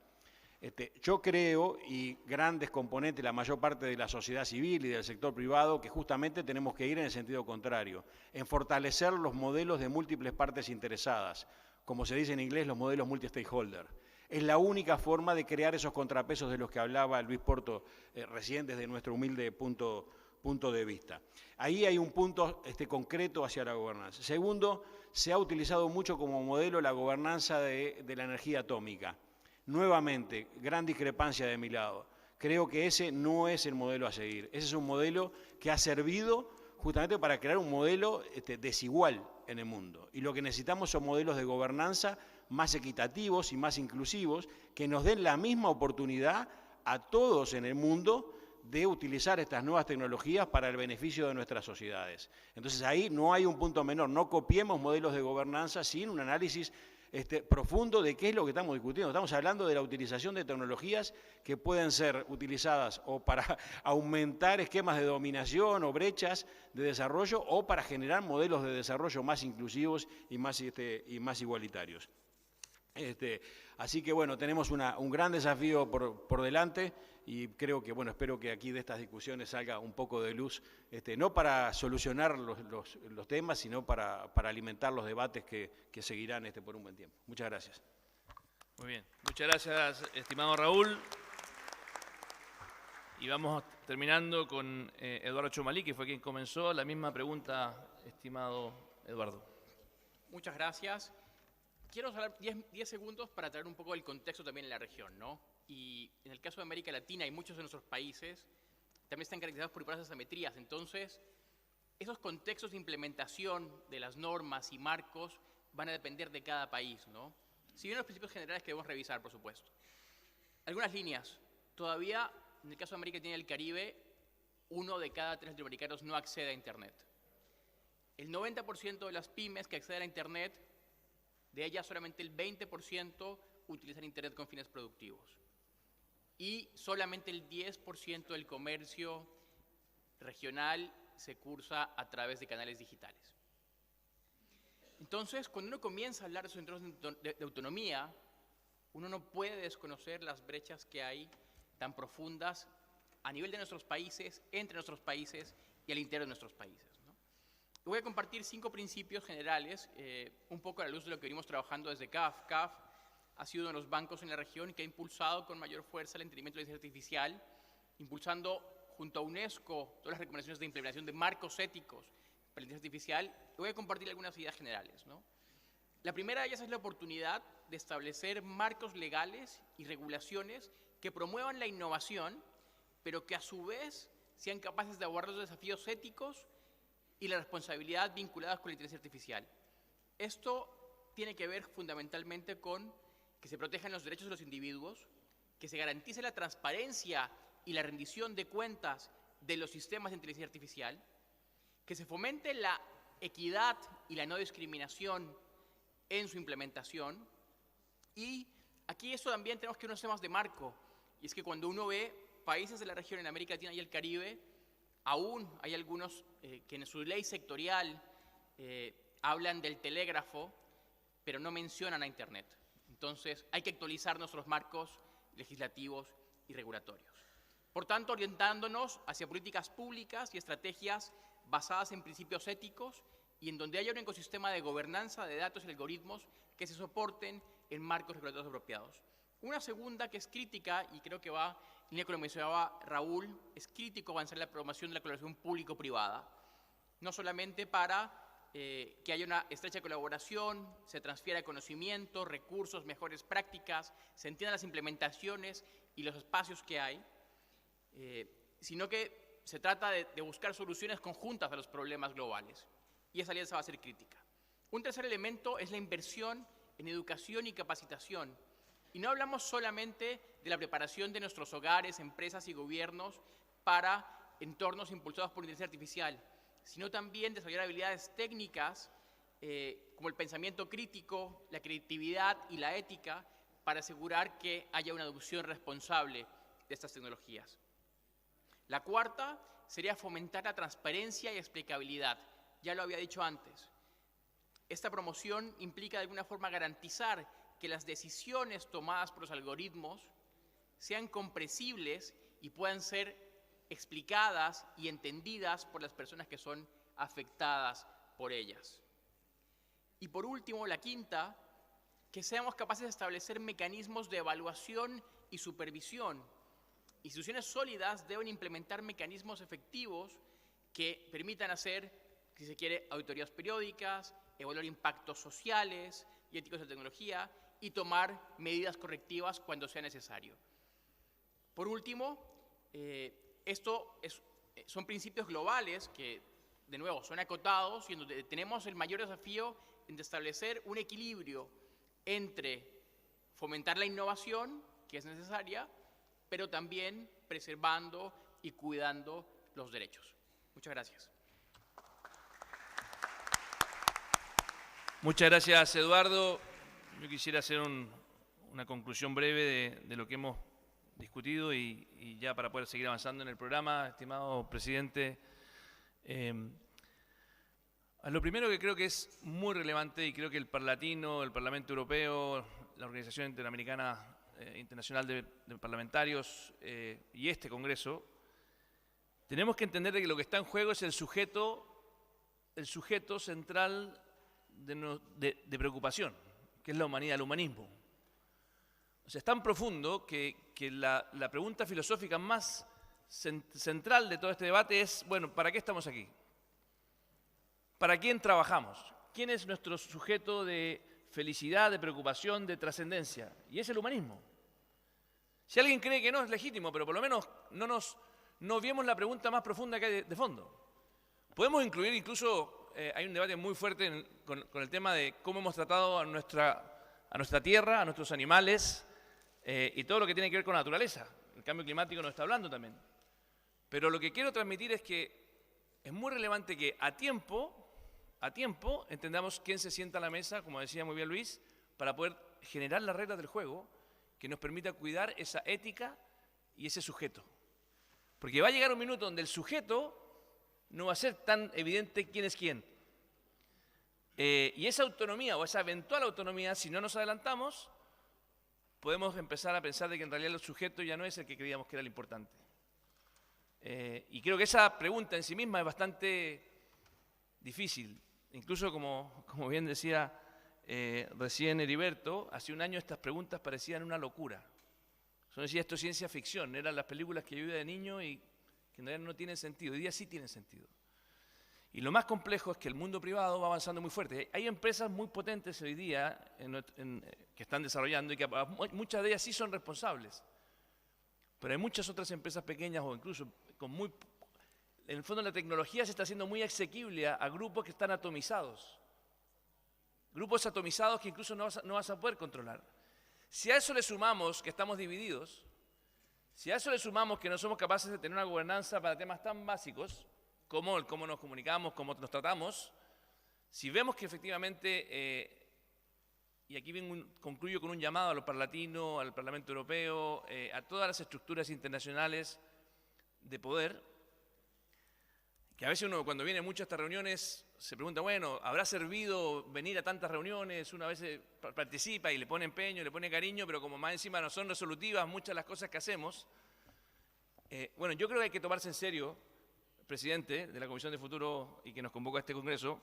[SPEAKER 4] Yo creo, y grandes componentes, la mayor parte de la sociedad civil y del sector privado, que justamente tenemos que ir en el sentido contrario, en fortalecer los modelos de múltiples partes interesadas, como se dice en inglés, los modelos multi-stakeholder. Es la única forma de crear esos contrapesos de los que hablaba Luis Porto recién desde nuestro humilde punto de vista. Ahí hay un punto concreto hacia la gobernanza. Segundo, se ha utilizado mucho como modelo la gobernanza de la energía atómica. Nuevamente, gran discrepancia de mi lado. Creo que ese no es el modelo a seguir. Ese es un modelo que ha servido justamente para crear un modelo desigual en el mundo. Y lo que necesitamos son modelos de gobernanza más equitativos y más inclusivos que nos den la misma oportunidad a todos en el mundo de utilizar estas nuevas tecnologías para el beneficio de nuestras sociedades. Entonces ahí no hay un punto menor, no copiemos modelos de gobernanza sin un análisis profundo de qué es lo que estamos discutiendo. Estamos hablando de la utilización de tecnologías que pueden ser utilizadas o para aumentar esquemas de dominación o brechas de desarrollo o para generar modelos de desarrollo más inclusivos y más igualitarios. Así que bueno, tenemos un gran desafío por delante y creo que, bueno, espero que aquí de estas discusiones salga un poco de luz, no para solucionar los temas, sino para alimentar los debates que seguirán por un buen tiempo. Muchas gracias.
[SPEAKER 2] Muy bien, muchas gracias, estimado Raúl. Y vamos terminando con Eduardo Chumalí, que fue quien comenzó. La misma pregunta, estimado Eduardo.
[SPEAKER 3] Muchas gracias. Quiero hablar 10 segundos para traer un poco el contexto también en la región, ¿no? Y en el caso de América Latina y muchos de nuestros países también están caracterizados por diversas asimetrías. Entonces, esos contextos de implementación de las normas y marcos van a depender de cada país, ¿no? Si bien los principios generales que debemos revisar, por supuesto. Algunas líneas. Todavía, en el caso de América Latina y el Caribe, 1 de cada 3 latinoamericanos no accede a Internet. El 90% de las pymes que acceden a Internet, de ellas solamente el 20% utilizan Internet con fines productivos. Y solamente el 10% del comercio regional se cursa a través de canales digitales. Entonces, cuando uno comienza a hablar de esos entornos de autonomía, uno no puede desconocer las brechas que hay tan profundas a nivel de nuestros países, entre nuestros países y al interior de nuestros países, ¿no? Voy a compartir 5 principios generales, un poco a la luz de lo que venimos trabajando desde CAF. CAF ha sido uno de los bancos en la región que ha impulsado con mayor fuerza el entendimiento de la inteligencia artificial, impulsando junto a UNESCO todas las recomendaciones de implementación de marcos éticos para la inteligencia artificial. Voy a compartir algunas ideas generales, ¿no? La primera de ellas es la oportunidad de establecer marcos legales y regulaciones que promuevan la innovación, pero que a su vez sean capaces de abordar los desafíos éticos y la responsabilidad vinculadas con la inteligencia artificial. Esto tiene que ver fundamentalmente con que se protejan los derechos de los individuos, que se garantice la transparencia y la rendición de cuentas de los sistemas de inteligencia artificial, que se fomente la equidad y la no discriminación en su implementación. Y aquí eso también tenemos que unos temas de marco, y es que cuando uno ve países de la región en América Latina y el Caribe, aún hay algunos que en su ley sectorial hablan del telégrafo, pero no mencionan a Internet. Entonces hay que actualizar nuestros marcos legislativos y regulatorios. Por tanto, orientándonos hacia políticas públicas y estrategias basadas en principios éticos y en donde haya un ecosistema de gobernanza de datos y algoritmos que se soporten en marcos regulatorios apropiados. Una segunda que es crítica, y creo que va en línea con lo que mencionaba Raúl, es crítico avanzar en la promoción de la colaboración público-privada, no solamente para que haya una estrecha colaboración, se transfiera conocimiento, recursos, mejores prácticas, se entiendan las implementaciones y los espacios que hay, sino que se trata de buscar soluciones conjuntas a los problemas globales. Y esa alianza va a ser crítica. Un tercer elemento es la inversión en educación y capacitación. Y no hablamos solamente de la preparación de nuestros hogares, empresas y gobiernos para entornos impulsados por inteligencia artificial, sino también desarrollar habilidades técnicas como el pensamiento crítico, la creatividad y la ética para asegurar que haya una adopción responsable de estas tecnologías. La cuarta sería fomentar la transparencia y explicabilidad. Ya lo había dicho antes. Esta promoción implica de alguna forma garantizar que las decisiones tomadas por los algoritmos sean comprensibles y puedan ser explicadas y entendidas por las personas que son afectadas por ellas. Y por último, la quinta, que seamos capaces de establecer mecanismos de evaluación y supervisión. Instituciones sólidas deben implementar mecanismos efectivos que permitan hacer, si se quiere, auditorías periódicas, evaluar impactos sociales y éticos de tecnología y tomar medidas correctivas cuando sea necesario. Por último, son principios globales que, de nuevo, son acotados y en donde tenemos el mayor desafío en establecer un equilibrio entre fomentar la innovación, que es necesaria, pero también preservando y cuidando los derechos. Muchas gracias.
[SPEAKER 2] Muchas gracias, Eduardo. Yo quisiera hacer una conclusión breve de lo que hemos discutido y ya para poder seguir avanzando en el programa, estimado presidente. Lo primero que creo que es muy relevante, y creo que el Parlatino, el Parlamento Europeo, la Organización Interamericana Internacional de Parlamentarios y este Congreso, tenemos que entender de que lo que está en juego es el sujeto central de preocupación, que es la humanidad, el humanismo. O sea, es tan profundo que la pregunta filosófica más central de todo este debate es, bueno, ¿para qué estamos aquí? ¿Para quién trabajamos? ¿Quién es nuestro sujeto de felicidad, de preocupación, de trascendencia? Y es el humanismo. Si alguien cree que no, es legítimo, pero por lo menos no vemos la pregunta más profunda que hay de fondo. Podemos incluir incluso, hay un debate muy fuerte con el tema de cómo hemos tratado a nuestra tierra, a nuestros animales y todo lo que tiene que ver con la naturaleza. El cambio climático nos está hablando también. Pero lo que quiero transmitir es que es muy relevante que a tiempo entendamos quién se sienta a la mesa, como decía muy bien Luis, para poder generar las reglas del juego que nos permita cuidar esa ética y ese sujeto. Porque va a llegar un minuto donde el sujeto no va a ser tan evidente quién es quién. Y esa autonomía o esa eventual autonomía, si no nos adelantamos, podemos empezar a pensar de que en realidad el sujeto ya no es el que creíamos que era el importante. Y creo que esa pregunta en sí misma es bastante difícil. Incluso como bien decía recién Heriberto, hace un año estas preguntas parecían una locura. Yo decía, esto es ciencia ficción, eran las películas que yo veía de niño y que en realidad no tienen sentido. Hoy día sí tienen sentido. Y lo más complejo es que el mundo privado va avanzando muy fuerte. Hay empresas muy potentes hoy día que están desarrollando y que muchas de ellas sí son responsables. Pero hay muchas otras empresas pequeñas o incluso en el fondo la tecnología se está haciendo muy asequible a grupos que están atomizados. Grupos atomizados que incluso no vas a poder controlar. Si a eso le sumamos que estamos divididos, si a eso le sumamos que no somos capaces de tener una gobernanza para temas tan básicos como el cómo nos comunicamos, cómo nos tratamos, Si vemos que efectivamente, y aquí concluyo con un llamado a los parlatinos, al Parlamento Europeo, a todas las estructuras internacionales de poder, que a veces uno cuando viene mucho a estas reuniones se pregunta, bueno, ¿habrá servido venir a tantas reuniones? Una vez participa y le pone empeño, le pone cariño, pero como más encima no son resolutivas muchas de las cosas que hacemos. Bueno, yo creo que hay que tomarse en serio, presidente de la Comisión de Futuro y que nos convoca a este Congreso,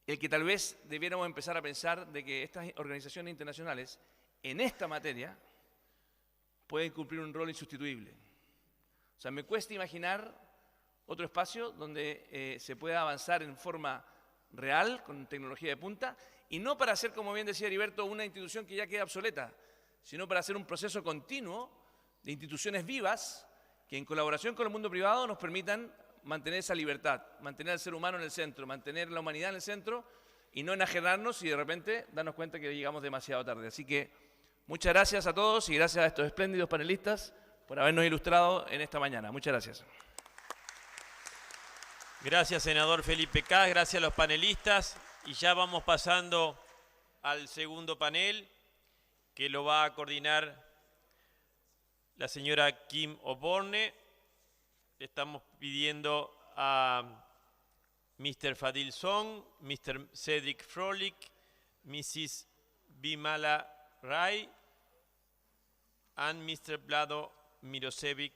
[SPEAKER 2] el que tal vez debiéramos empezar a pensar de que estas organizaciones internacionales en esta materia pueden cumplir un rol insustituible. O sea, me cuesta imaginar otro espacio donde se pueda avanzar en forma real, con tecnología de punta, y no para hacer, como bien decía Heriberto, una institución que ya queda obsoleta, sino para hacer un proceso continuo de instituciones vivas que en colaboración con el mundo privado nos permitan mantener esa libertad, mantener al ser humano en el centro, mantener la humanidad en el centro y no enajenarnos y de repente darnos cuenta que llegamos demasiado tarde. Así que muchas gracias a todos y gracias a estos espléndidos panelistas por habernos ilustrado en esta mañana. Muchas gracias.
[SPEAKER 1] Gracias, senador Felipe Kast, gracias a los panelistas. Y ya vamos pasando al segundo panel, que lo va a coordinar la señora Kim Oborne. Le estamos pidiendo a Mr. Fadil Song, Mr. Cedric Froelich, Mrs. Bimala Rai, and Mr. Vlado Mirosevic,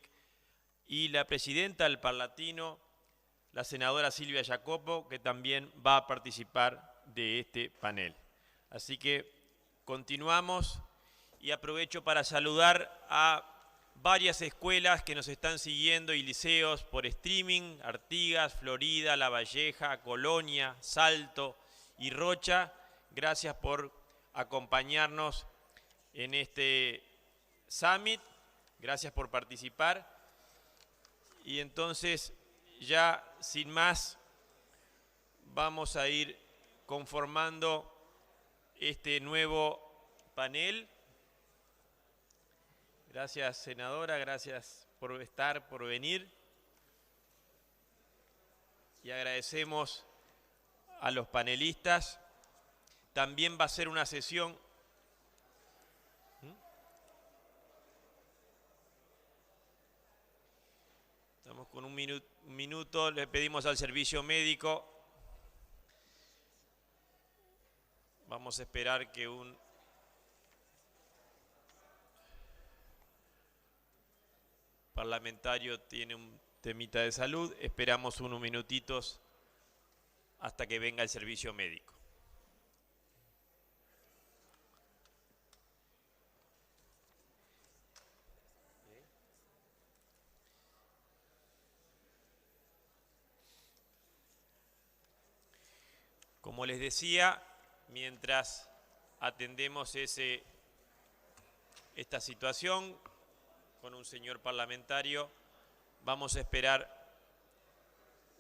[SPEAKER 1] y la presidenta del Parlatino, la senadora Silvia Jacopo, que también va a participar de este panel. Así que continuamos y aprovecho para saludar a varias escuelas que nos están siguiendo y liceos por streaming: Artigas, Florida, La Valleja, Colonia, Salto y Rocha. Gracias por acompañarnos en este Summit. Gracias por participar. Y entonces, ya sin más, vamos a ir conformando este nuevo panel. Gracias, senadora, gracias por estar, por venir. Y agradecemos a los panelistas. También va a ser una sesión. Estamos con un minuto, le pedimos al servicio médico. Vamos a esperar que un parlamentario tiene un temita de salud. Esperamos unos minutitos hasta que venga el servicio médico. Como les decía, mientras atendemos esta situación con un señor parlamentario, vamos a esperar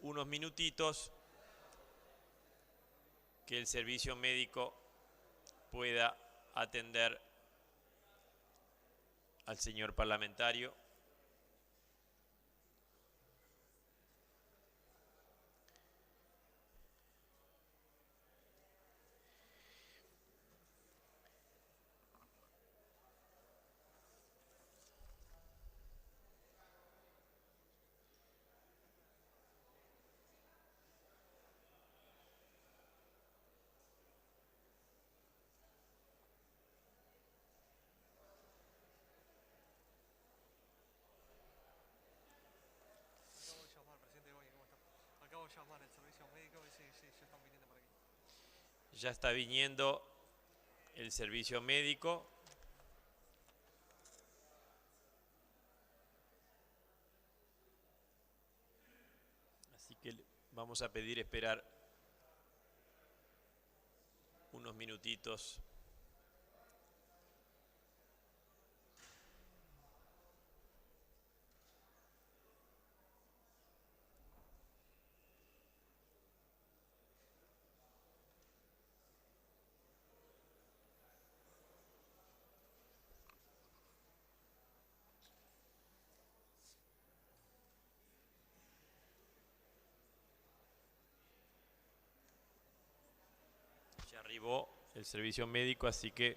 [SPEAKER 1] unos minutitos que el servicio médico pueda atender al señor parlamentario.
[SPEAKER 7] Llamar al servicio médico y sí, ya están viniendo por aquí.
[SPEAKER 1] Ya está viniendo el servicio médico. Así que vamos a pedir esperar unos minutitos. activó el servicio médico, así que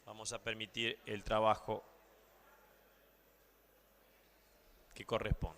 [SPEAKER 1] vamos a permitir el trabajo que corresponde.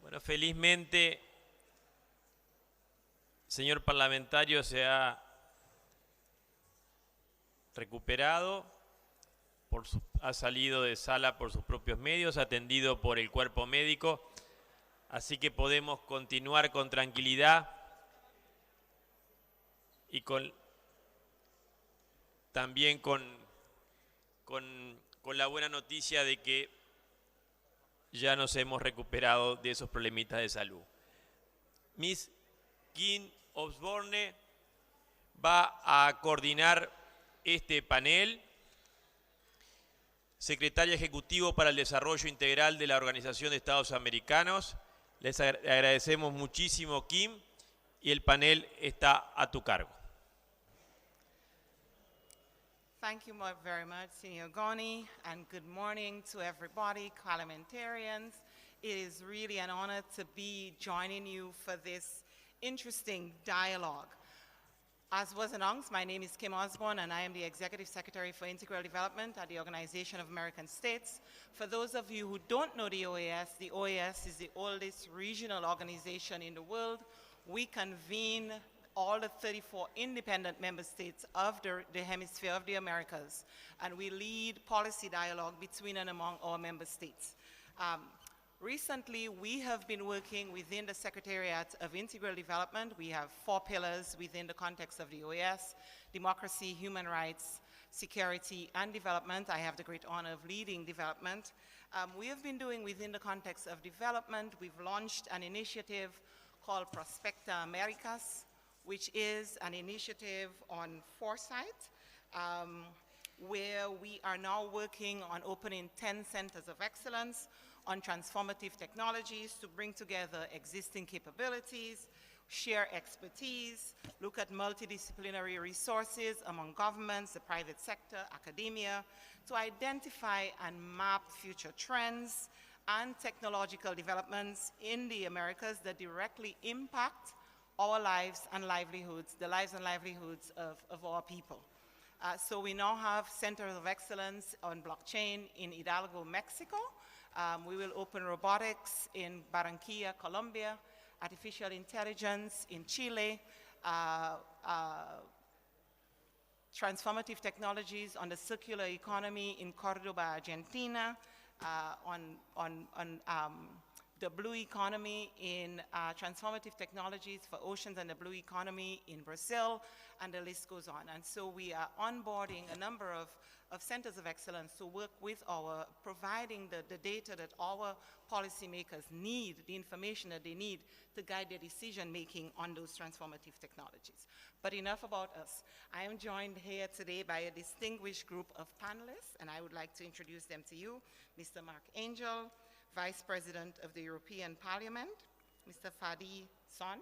[SPEAKER 1] Bueno, felizmente, señor parlamentario se ha recuperado, ha salido de sala por sus propios medios, atendido por el cuerpo médico, así que podemos continuar con tranquilidad y también con la buena noticia de que ya nos hemos recuperado de esos problemitas de salud. Miss Kim Osborne va a coordinar este panel. Secretaria Ejecutivo para el Desarrollo Integral de la Organización de Estados Americanos. Les agradecemos muchísimo, Kim, y el panel está a tu cargo.
[SPEAKER 8] Thank you very much, Senior Goni, and good morning to everybody, parliamentarians. It is really an honor to be joining you for this interesting dialogue. As was announced, my name is Kim Osborne, and I am the Executive Secretary for Integral Development at the Organization of American States. For those of you who don't know the OAS is the oldest regional organization in the world. We convene all the 34 independent member states of the hemisphere of the Americas, and we lead policy dialogue between and among our member states. Recently, we have been working within the Secretariat of Integral Development. We have 4 pillars within the context of the OAS: democracy, human rights, security, and development. I have the great honor of leading development. We have been doing within the context of development, we've launched an initiative called Prospecta Americas, which is an initiative on foresight, where we are now working on opening 10 centers of excellence on transformative technologies to bring together existing capabilities, share expertise, look at multidisciplinary resources among governments, the private sector, academia, to identify and map future trends and technological developments in the Americas that directly impact our lives and livelihoods, the lives and livelihoods of our people. So we now have centers of excellence on blockchain in Hidalgo, Mexico. We will open robotics in Barranquilla, Colombia, artificial intelligence in Chile, transformative technologies on the circular economy in Cordoba, Argentina, on the blue economy in transformative technologies for oceans and the blue economy in Brazil, and the list goes on. And so we are onboarding a number of centers of excellence to work with providing the data that our policymakers need, the information that they need to guide their decision making on those transformative technologies. But enough about us. I am joined here today by a distinguished group of panelists, and I would like to introduce them to you. Mr. Mark Angel, Vice President of the European Parliament, Mr. Fadi Son,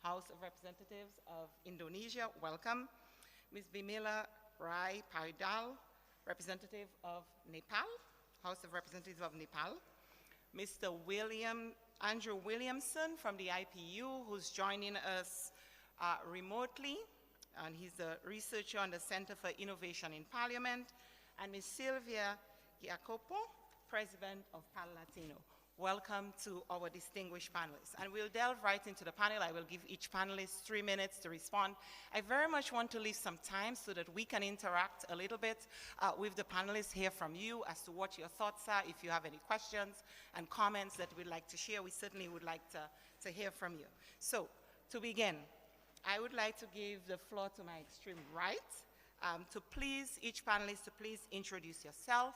[SPEAKER 8] House of Representatives of Indonesia, welcome. Ms. Bimila Rai Paridal, Representative of Nepal, House of Representatives of Nepal. Mr. Andrew Williamson from the IPU, who's joining us remotely, and he's a researcher on the Center for Innovation in Parliament. And Ms. Sylvia Giacopo, President of PAL Latino. Welcome to our distinguished panelists. And we'll delve right into the panel. I will give each panelist 3 minutes to respond. I very much want to leave some time so that we can interact a little bit with the panelists, hear from you as to what your thoughts are. If you have any questions and comments that we'd like to share, we certainly would like to hear from you. So, to begin, I would like to give the floor to my extreme right, each panelist to please introduce yourself,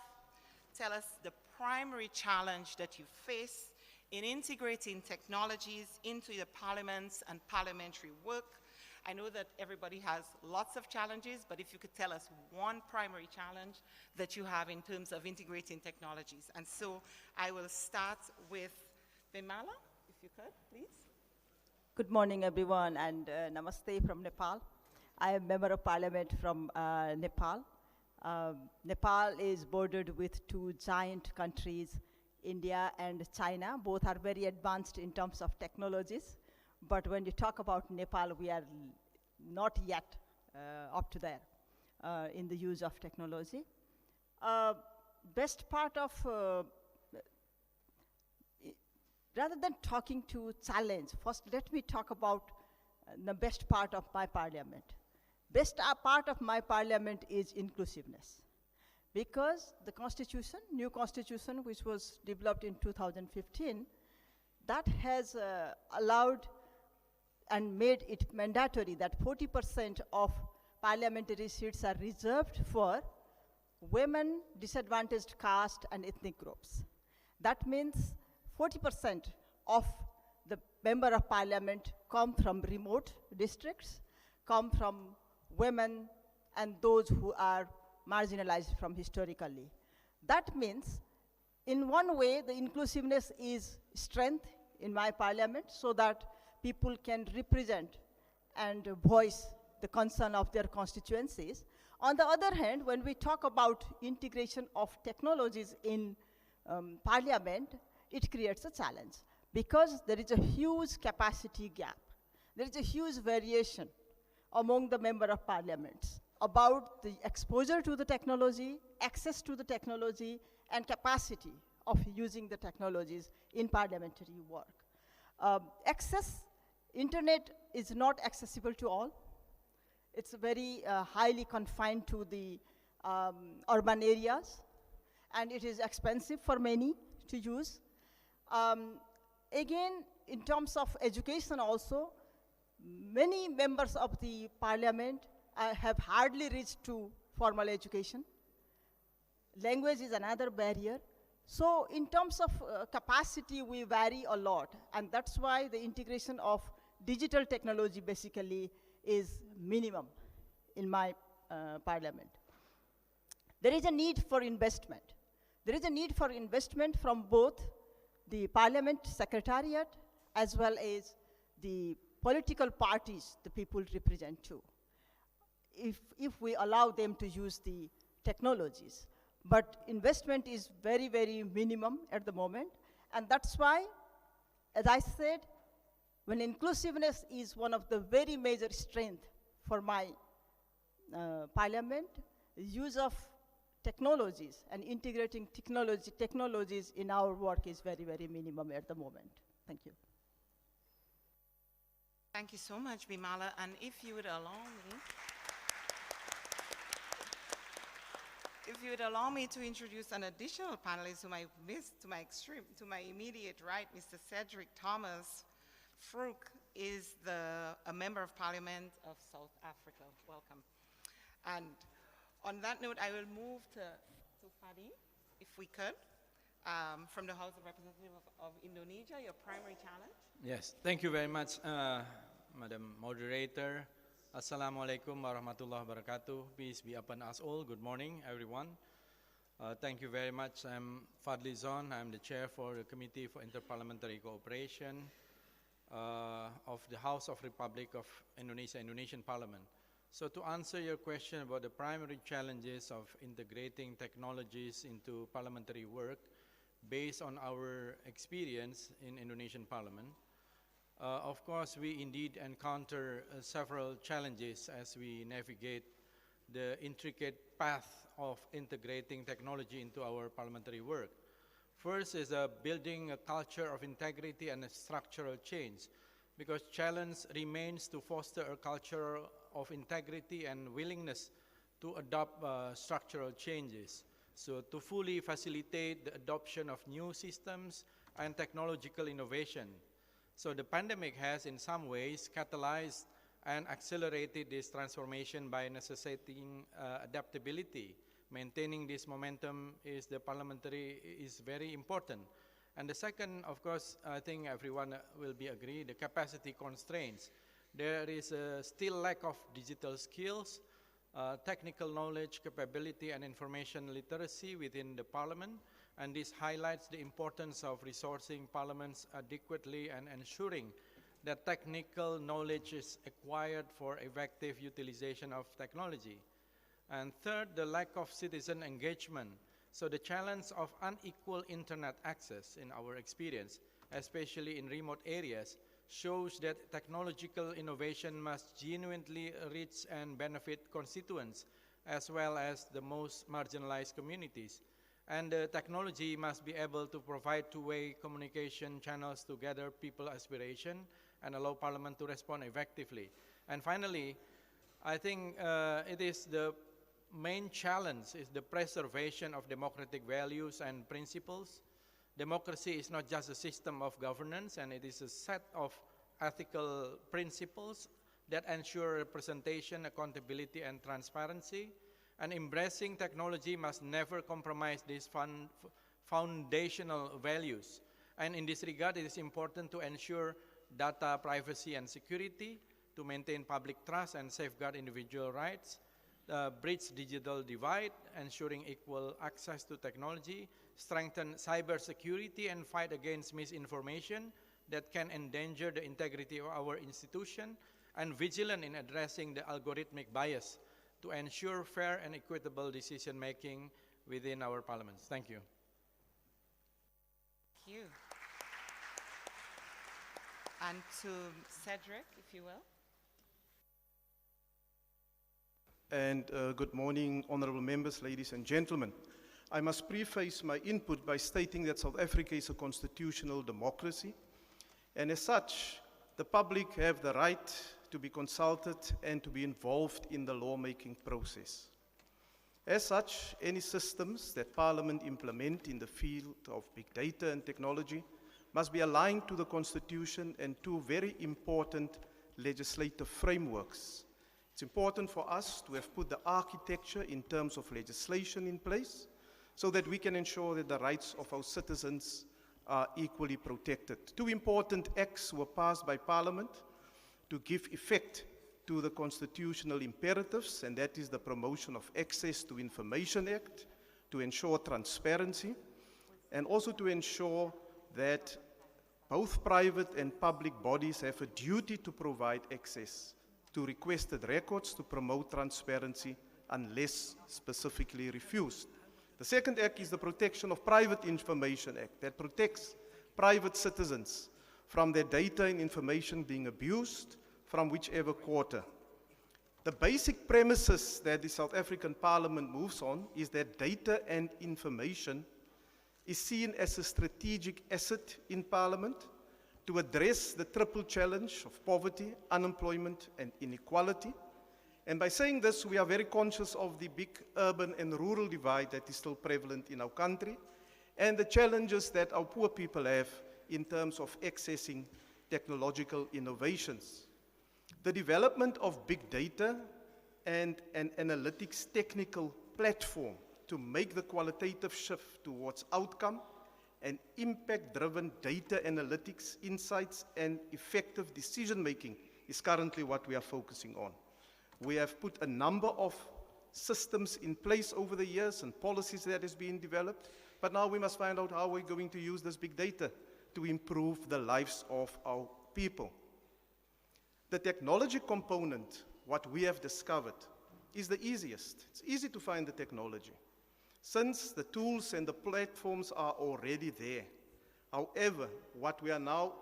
[SPEAKER 8] tell us the primary challenge that you face in integrating technologies into your parliaments and parliamentary work. I know that everybody has lots of challenges, but if you could tell us one primary challenge that you have in terms of integrating technologies. And so I will start with Bimala, if you could, please.
[SPEAKER 9] Good morning, everyone, and namaste from Nepal. I am member of parliament from Nepal. Nepal is bordered with 2 giant countries, India and China. Both are very advanced in terms of technologies. But when you talk about Nepal, we are not yet up to there in the use of technology. Best part of, rather than talking to challenge, first let me talk about the best part of my parliament. Best part of my parliament is inclusiveness, because the constitution, new constitution, which was developed in 2015, that has allowed and made it mandatory that 40% of parliamentary seats are reserved for women, disadvantaged caste, and ethnic groups. That means 40% of the member of parliament come from remote districts, come from women and those who are marginalized from historically. That means, in one way, the inclusiveness is strength in my parliament so that people can represent and voice the concern of their constituencies. On the other hand, when we talk about integration of technologies in parliament, it creates a challenge because there is a huge capacity gap. There is a huge variation among the member of parliaments about the exposure to the technology, access to the technology, and capacity of using the technologies in parliamentary work. Access Internet is not accessible to all. It's very highly confined to the urban areas, and it is expensive for many to use. Again, in terms of education also, many members of the parliament have hardly reached to formal education. Language is another barrier. So in terms of capacity, we vary a lot, and that's why the integration of digital technology basically is minimum in my parliament. There is a need for investment. There is a need for investment from both the parliament secretariat as well as the political parties the people represent too, if we allow them to use the technologies. But investment is very, very minimum at the moment, and that's why, as I said, when inclusiveness is one of the very major strengths for my parliament, the use of technologies and integrating technologies in our work is very, very minimum at the moment. Thank you.
[SPEAKER 8] Thank you so much, Bimala. And if you would allow me to introduce an additional panelist whom I missed to my immediate right, Mr. Cedric Thomas Frouk is a member of parliament of South Africa. Welcome. And on that note, I will move to Fadi, if we could, from the House of Representatives of Indonesia, your primary challenge.
[SPEAKER 10] Yes, thank you very much, Madam Moderator. Assalamualaikum warahmatullahi wabarakatuh. Peace be upon us all. Good morning, everyone. Thank you very much. I'm Fadli Zon. I'm the chair for the Committee for Interparliamentary Cooperation of the House of Republic of Indonesia, Indonesian Parliament. So to answer your question about the primary challenges of integrating technologies into parliamentary work based on our experience in Indonesian Parliament, of course, we indeed encounter several challenges as we navigate the intricate path of integrating technology into our parliamentary work. First is building a culture of integrity and a structural change, because challenge remains to foster a culture of integrity and willingness to adopt structural changes. So to fully facilitate the adoption of new systems and technological innovation. So the pandemic has in some ways catalyzed and accelerated this transformation by necessitating adaptability. Maintaining this momentum is very important. And the second, of course, I think everyone will be agreed, the capacity constraints. There is a still lack of digital skills, technical knowledge, capability, and information literacy within the Parliament. And this highlights the importance of resourcing parliaments adequately and ensuring that technical knowledge is acquired for effective utilization of technology. And third, the lack of citizen engagement. So the challenge of unequal internet access in our experience, especially in remote areas, shows that technological innovation must genuinely reach and benefit constituents as well as the most marginalized communities. And technology must be able to provide two-way communication channels to gather people's aspiration and allow Parliament to respond effectively. And finally, I think it is the main challenge is the preservation of democratic values and principles. Democracy is not just a system of governance, and it is a set of ethical principles that ensure representation, accountability, and transparency. And embracing technology must never compromise these foundational values. And in this regard, it is important to ensure data privacy and security, to maintain public trust and safeguard individual rights, bridge digital divide, ensuring equal access to technology, strengthen cybersecurity, and fight against misinformation that can endanger the integrity of our institution, and vigilant in addressing the algorithmic bias to ensure fair and equitable decision-making within our parliaments. Thank you.
[SPEAKER 8] Thank you. And to Cedric, if you will.
[SPEAKER 11] And good morning, honorable members, ladies and gentlemen. I must preface my input by stating that South Africa is a constitutional democracy, and as such, the public have the right to be consulted and to be involved in the lawmaking process. As such, any systems that Parliament implement in the field of big data and technology must be aligned to the Constitution and two very important legislative frameworks. It's important for us to have put the architecture in terms of legislation in place so that we can ensure that the rights of our citizens are equally protected. Two important acts were passed by Parliament to give effect to the constitutional imperatives, and that is the Promotion of Access to Information Act, to ensure transparency, and also to ensure that both private and public bodies have a duty to provide access to requested records to promote transparency unless specifically refused. The second act is the Protection of Private Information Act that protects private citizens from their data and information being abused from whichever quarter. The basic premises that the South African Parliament moves on is that data and information is seen as a strategic asset in Parliament to address the triple challenge of poverty, unemployment, and inequality. And by saying this, we are very conscious of the big urban and rural divide that is still prevalent in our country and the challenges that our poor people have in terms of accessing technological innovations. The development of big data and an analytics technical platform to make the qualitative shift towards outcome and impact-driven data analytics, insights, and effective decision-making is currently what we are focusing on. We have put a number of systems in place over the years and policies that is being developed, but now we must find out how we're going to use this big data to improve the lives of our people. The technology component, what we have discovered, is the easiest. It's easy to find the technology, since the tools and the platforms are already there. However, what we are now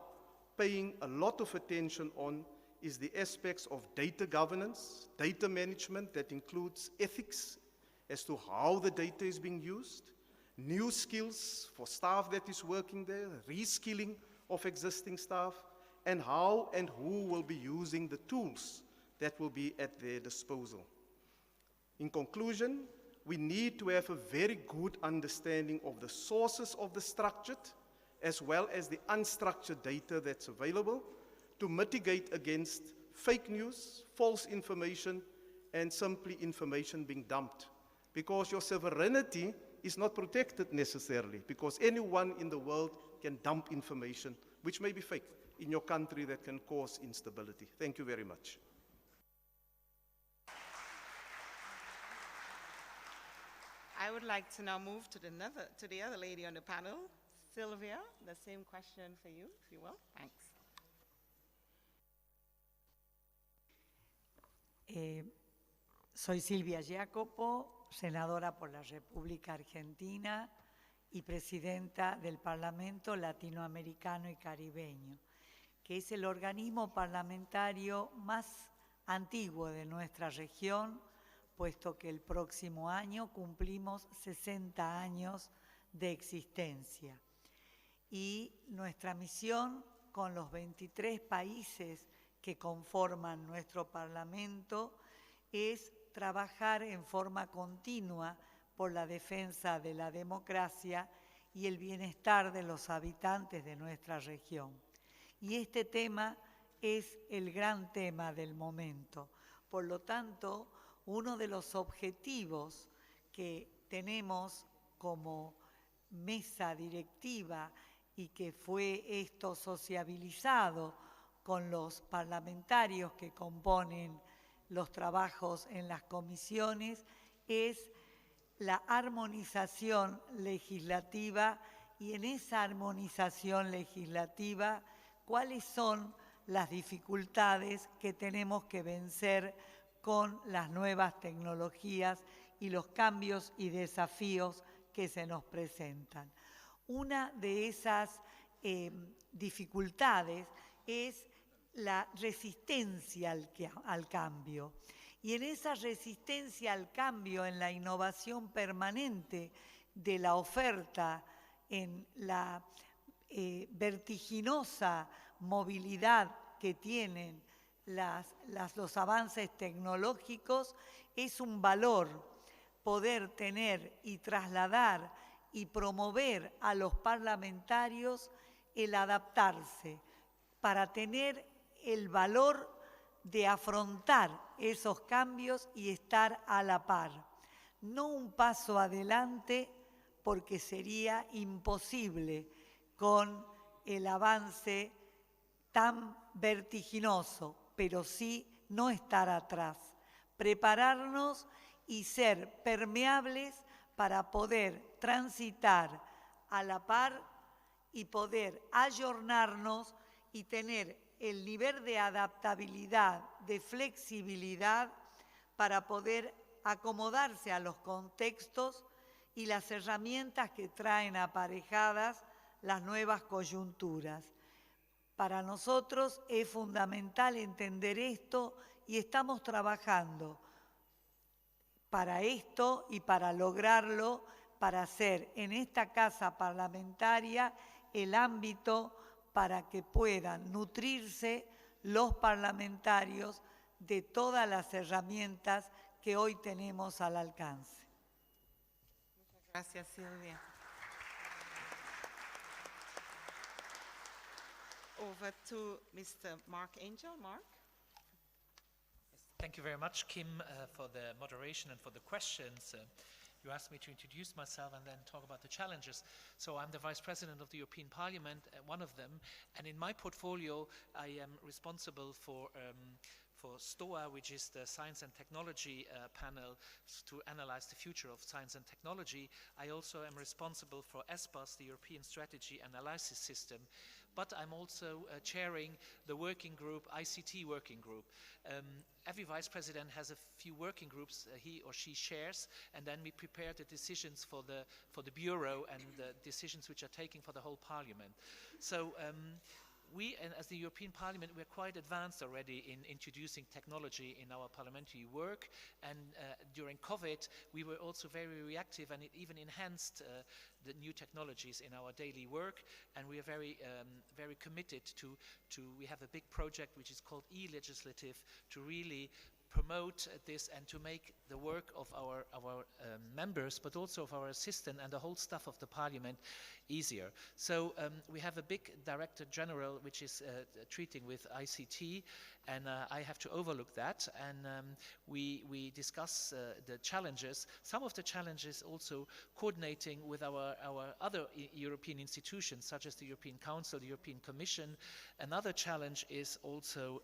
[SPEAKER 11] paying a lot of attention on is the aspects of data governance, data management that includes ethics as to how the data is being used, new skills for staff that is working there, reskilling of existing staff, and how and who will be using the tools that will be at their disposal. In conclusion, we need to have a very good understanding of the sources of the structured as well as the unstructured data that's available to mitigate against fake news, false information, and simply information being dumped. Because your sovereignty is not protected necessarily, because anyone in the world can dump information which may be fake in your country that can cause instability. Thank you very much.
[SPEAKER 8] I would like to now move to the other lady on the panel, Sylvia. The same question for you, if you will. Thanks.
[SPEAKER 12] Soy Silvia Jacopo, senadora por la República Argentina y presidenta del Parlamento Latinoamericano y Caribeño, que es el organismo parlamentario más antiguo de nuestra región, puesto que el próximo año cumplimos 60 años de existencia. Y nuestra misión con los 23 países que conforman nuestro Parlamento es trabajar en forma continua por la defensa de la democracia y el bienestar de los habitantes de nuestra región. Y este tema es el gran tema del momento. Por lo tanto, uno de los objetivos que tenemos como mesa directiva y que fue esto sociabilizado con los parlamentarios que componen los trabajos en las comisiones, es la armonización legislativa y en esa armonización legislativa, cuáles son las dificultades que tenemos que vencer con las nuevas tecnologías y los cambios y desafíos que se nos presentan. Una de esas dificultades es la resistencia al cambio. Y en esa resistencia al cambio, en la innovación permanente de la oferta, en la vertiginosa movilidad que tienen los avances tecnológicos, es un valor poder tener y trasladar y promover a los parlamentarios el adaptarse para tener el valor de afrontar esos cambios y estar a la par. No un paso adelante, porque sería imposible con el avance tan vertiginoso, pero sí no estar atrás, prepararnos y ser permeables para poder transitar a la par y poder ayornarnos y tener el nivel de adaptabilidad, de flexibilidad para poder acomodarse a los contextos y las herramientas que traen aparejadas las nuevas coyunturas. Para nosotros es fundamental entender esto y estamos trabajando para esto y para lograrlo, para hacer en esta casa parlamentaria el ámbito para que puedan nutrirse los parlamentarios de todas las herramientas que hoy tenemos al alcance.
[SPEAKER 8] Muchas gracias, Silvia. Over to Mr. Mark Angel. Mark?
[SPEAKER 7] Thank you very much, Kim, for the moderation and for the questions. You asked me to introduce myself and then talk about the challenges. So I'm the Vice President of the European Parliament, one of them, and in my portfolio I am responsible for STOA, which is the Science and Technology panel to analyze the future of science and technology. I also am responsible for ESPAS, the European Strategy Analysis System, but I'm also chairing the working group, ICT working group. Every vice president has a few working groups he or she shares, and then we prepare the decisions for the bureau and the decisions which are taken for the whole parliament. So we, as the European Parliament, we're quite advanced already in introducing technology in our parliamentary work, and during COVID we were also very reactive, and it even enhanced the new technologies in our daily work, and we are very committed to we have a big project which is called e-legislative to really promote this and to make the work of our members, but also of our assistant and the whole staff of the parliament easier. So we have a big Director General which is treating with ICT, and I have to overlook that, and we discuss the challenges. Some of the challenges also coordinating with our other European institutions, such as the European Council, the European Commission. Another challenge is also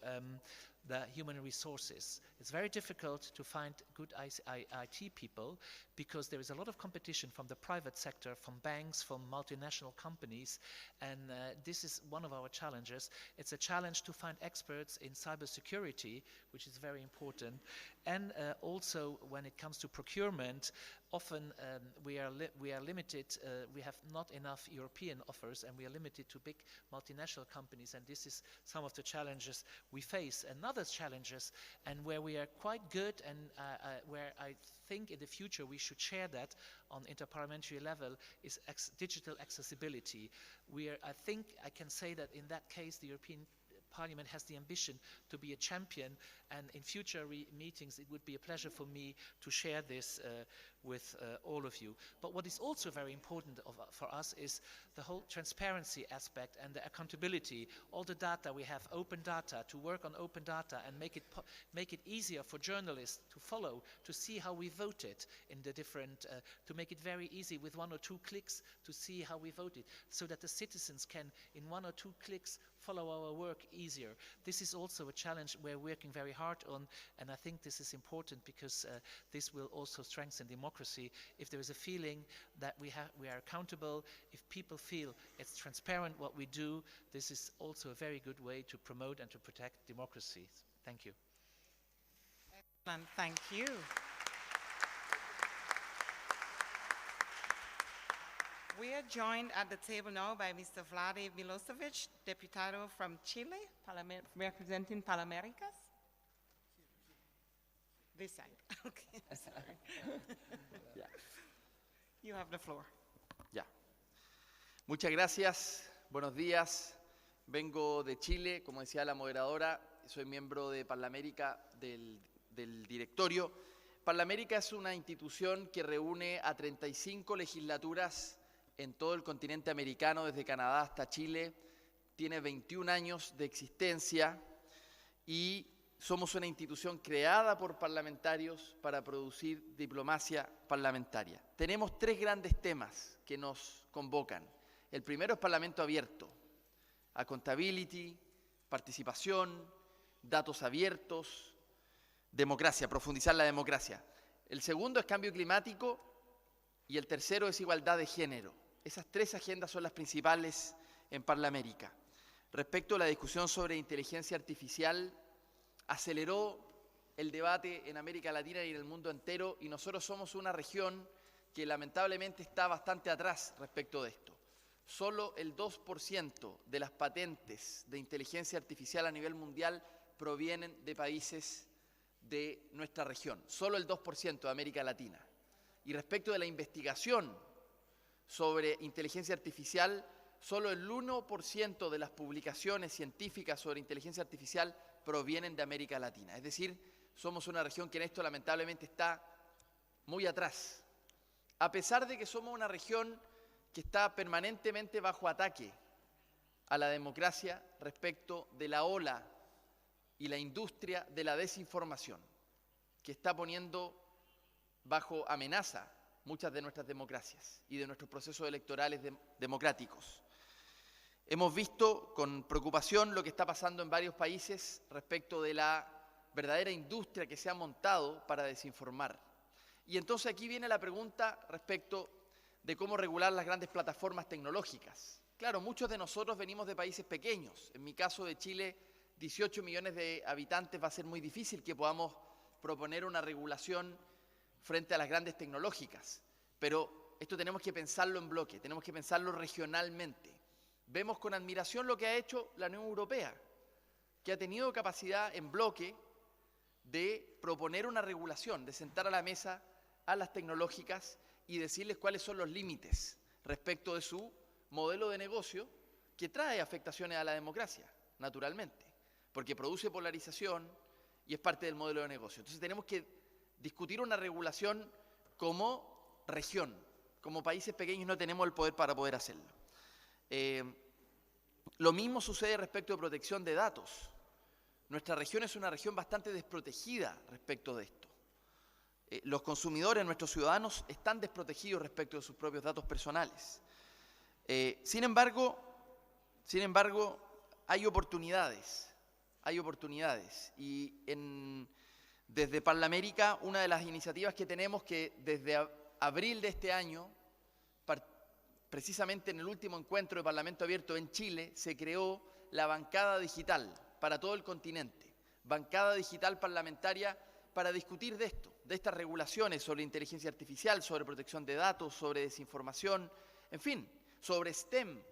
[SPEAKER 7] the human resources. It's very difficult to find good IT people because there is a lot of competition from the private sector, from banks, from multinational companies, and this is one of our challenges. It's a challenge to find experts in cybersecurity, which is very important, and also when it comes to procurement, often we are limited, we have not enough European offers, and we are limited to big multinational companies, and this is some of the challenges we face. Another challenges, and where we are quite good, and where I think in the future we should share that on interparliamentary level, is digital accessibility. I think I can say that in that case the European Parliament has the ambition to be a champion, and in future meetings it would be a pleasure for me to share this with all of you. But what is also very important for us is the whole transparency aspect and the accountability. All the data we have, open data, to work on open data and make it easier for journalists to follow, to see how we voted in the different, to make it very easy with 1 or 2 clicks to see how we voted, so that the citizens can, in 1 or 2 clicks, follow our work easier. This is also a challenge we're working very hard on, and I think this is important because this will also strengthen democracy. If there is a feeling that we are accountable, if people feel it's transparent what we do, this is also a very good way to promote and to protect democracy. Thank you.
[SPEAKER 8] Excellent, thank you. We are joined at the table now by Mr. Vlade Milosevic, Deputado from Chile, representing Panamericas. This side, okay, sorry.
[SPEAKER 13] Yeah.
[SPEAKER 8] You have the floor.
[SPEAKER 13] Ya. Muchas gracias, buenos días. Vengo de Chile, como decía la moderadora, soy miembro de Parlamérica del directorio. Parlamérica es una institución que reúne a 35 legislaturas en todo el continente americano, desde Canadá hasta Chile. Tiene 21 años de existencia y somos una institución creada por parlamentarios para producir diplomacia parlamentaria. Tenemos 3 grandes temas que nos convocan. El primero es Parlamento abierto, accountability, participación, datos abiertos, democracia, profundizar la democracia. El segundo es cambio climático y el tercero es igualdad de género. Esas 3 agendas son las principales en Parlamérica. Respecto a la discusión sobre inteligencia artificial, aceleró el debate en América Latina y en el mundo entero, y nosotros somos una región que lamentablemente está bastante atrás respecto de esto. Solo el 2% de las patentes de inteligencia artificial a nivel mundial provienen de países de nuestra región, solo el 2% de América Latina. Y respecto de la investigación sobre inteligencia artificial, solo el 1% de las publicaciones científicas sobre inteligencia artificial provienen de América Latina. Es decir, somos una región que en esto lamentablemente está muy atrás. A pesar de que somos una región que está permanentemente bajo ataque a la democracia respecto de la ola y la industria de la desinformación, que está poniendo bajo amenaza muchas de nuestras democracias y de nuestros procesos electorales democráticos. Hemos visto con preocupación lo que está pasando en varios países respecto de la verdadera industria que se ha montado para desinformar. Y entonces aquí viene la pregunta respecto de cómo regular las grandes plataformas tecnológicas. Claro, muchos de nosotros venimos de países pequeños. En mi caso de Chile, 18 millones de habitantes, va a ser muy difícil que podamos proponer una regulación frente a las grandes tecnológicas. Pero esto tenemos que pensarlo en bloque, tenemos que pensarlo regionalmente. Vemos con admiración lo que ha hecho la Unión Europea, que ha tenido capacidad en bloque de proponer una regulación, de sentar a la mesa a las tecnológicas y decirles cuáles son los límites respecto de su modelo de negocio, que trae afectaciones a la democracia, naturalmente, porque produce polarización y es parte del modelo de negocio. Entonces tenemos que discutir una regulación como región. Como países pequeños no tenemos el poder para poder hacerlo. Lo mismo sucede respecto de protección de datos. Nuestra región es una región bastante desprotegida respecto de esto. Los consumidores, nuestros ciudadanos, están desprotegidos respecto de sus propios datos personales. Sin embargo, hay oportunidades. Y desde Parlamérica, una de las iniciativas que tenemos, que desde abril de este año, precisamente en el último encuentro de Parlamento Abierto en Chile, se creó la bancada digital para todo el continente, bancada digital parlamentaria para discutir de esto, de estas regulaciones sobre inteligencia artificial, sobre protección de datos, sobre desinformación, en fin, sobre STEM,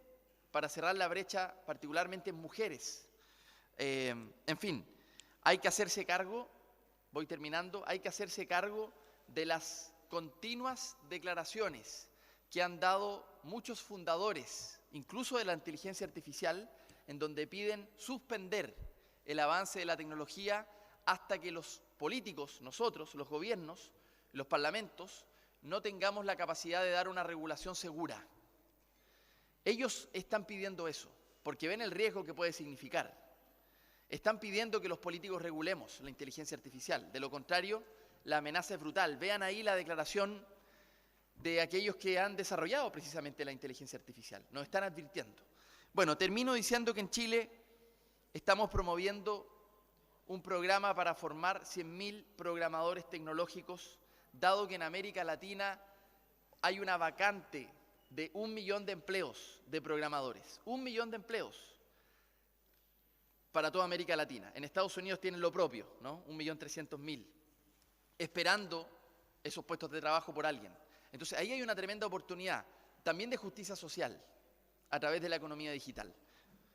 [SPEAKER 13] para cerrar la brecha particularmente en mujeres. En fin, hay que hacerse cargo, voy terminando, hay que hacerse cargo de las continuas declaraciones que han dado muchos fundadores, incluso de la inteligencia artificial, en donde piden suspender el avance de la tecnología hasta que los políticos, nosotros, los gobiernos, los parlamentos, no tengamos la capacidad de dar una regulación segura. Ellos están pidiendo eso, porque ven el riesgo que puede significar. Están pidiendo que los políticos regulemos la inteligencia artificial. De lo contrario, la amenaza es brutal. Vean ahí la declaración de aquellos que han desarrollado precisamente la inteligencia artificial. Nos están advirtiendo. Bueno, termino diciendo que en Chile estamos promoviendo un programa para formar 100.000 programadores tecnológicos, dado que en América Latina hay una vacante de 1 millón de empleos de programadores. 1 millón de empleos para toda América Latina. En Estados Unidos tienen lo propio, ¿no? 1.300.000, esperando esos puestos de trabajo por alguien. Entonces ahí hay una tremenda oportunidad, también de justicia social, a través de la economía digital.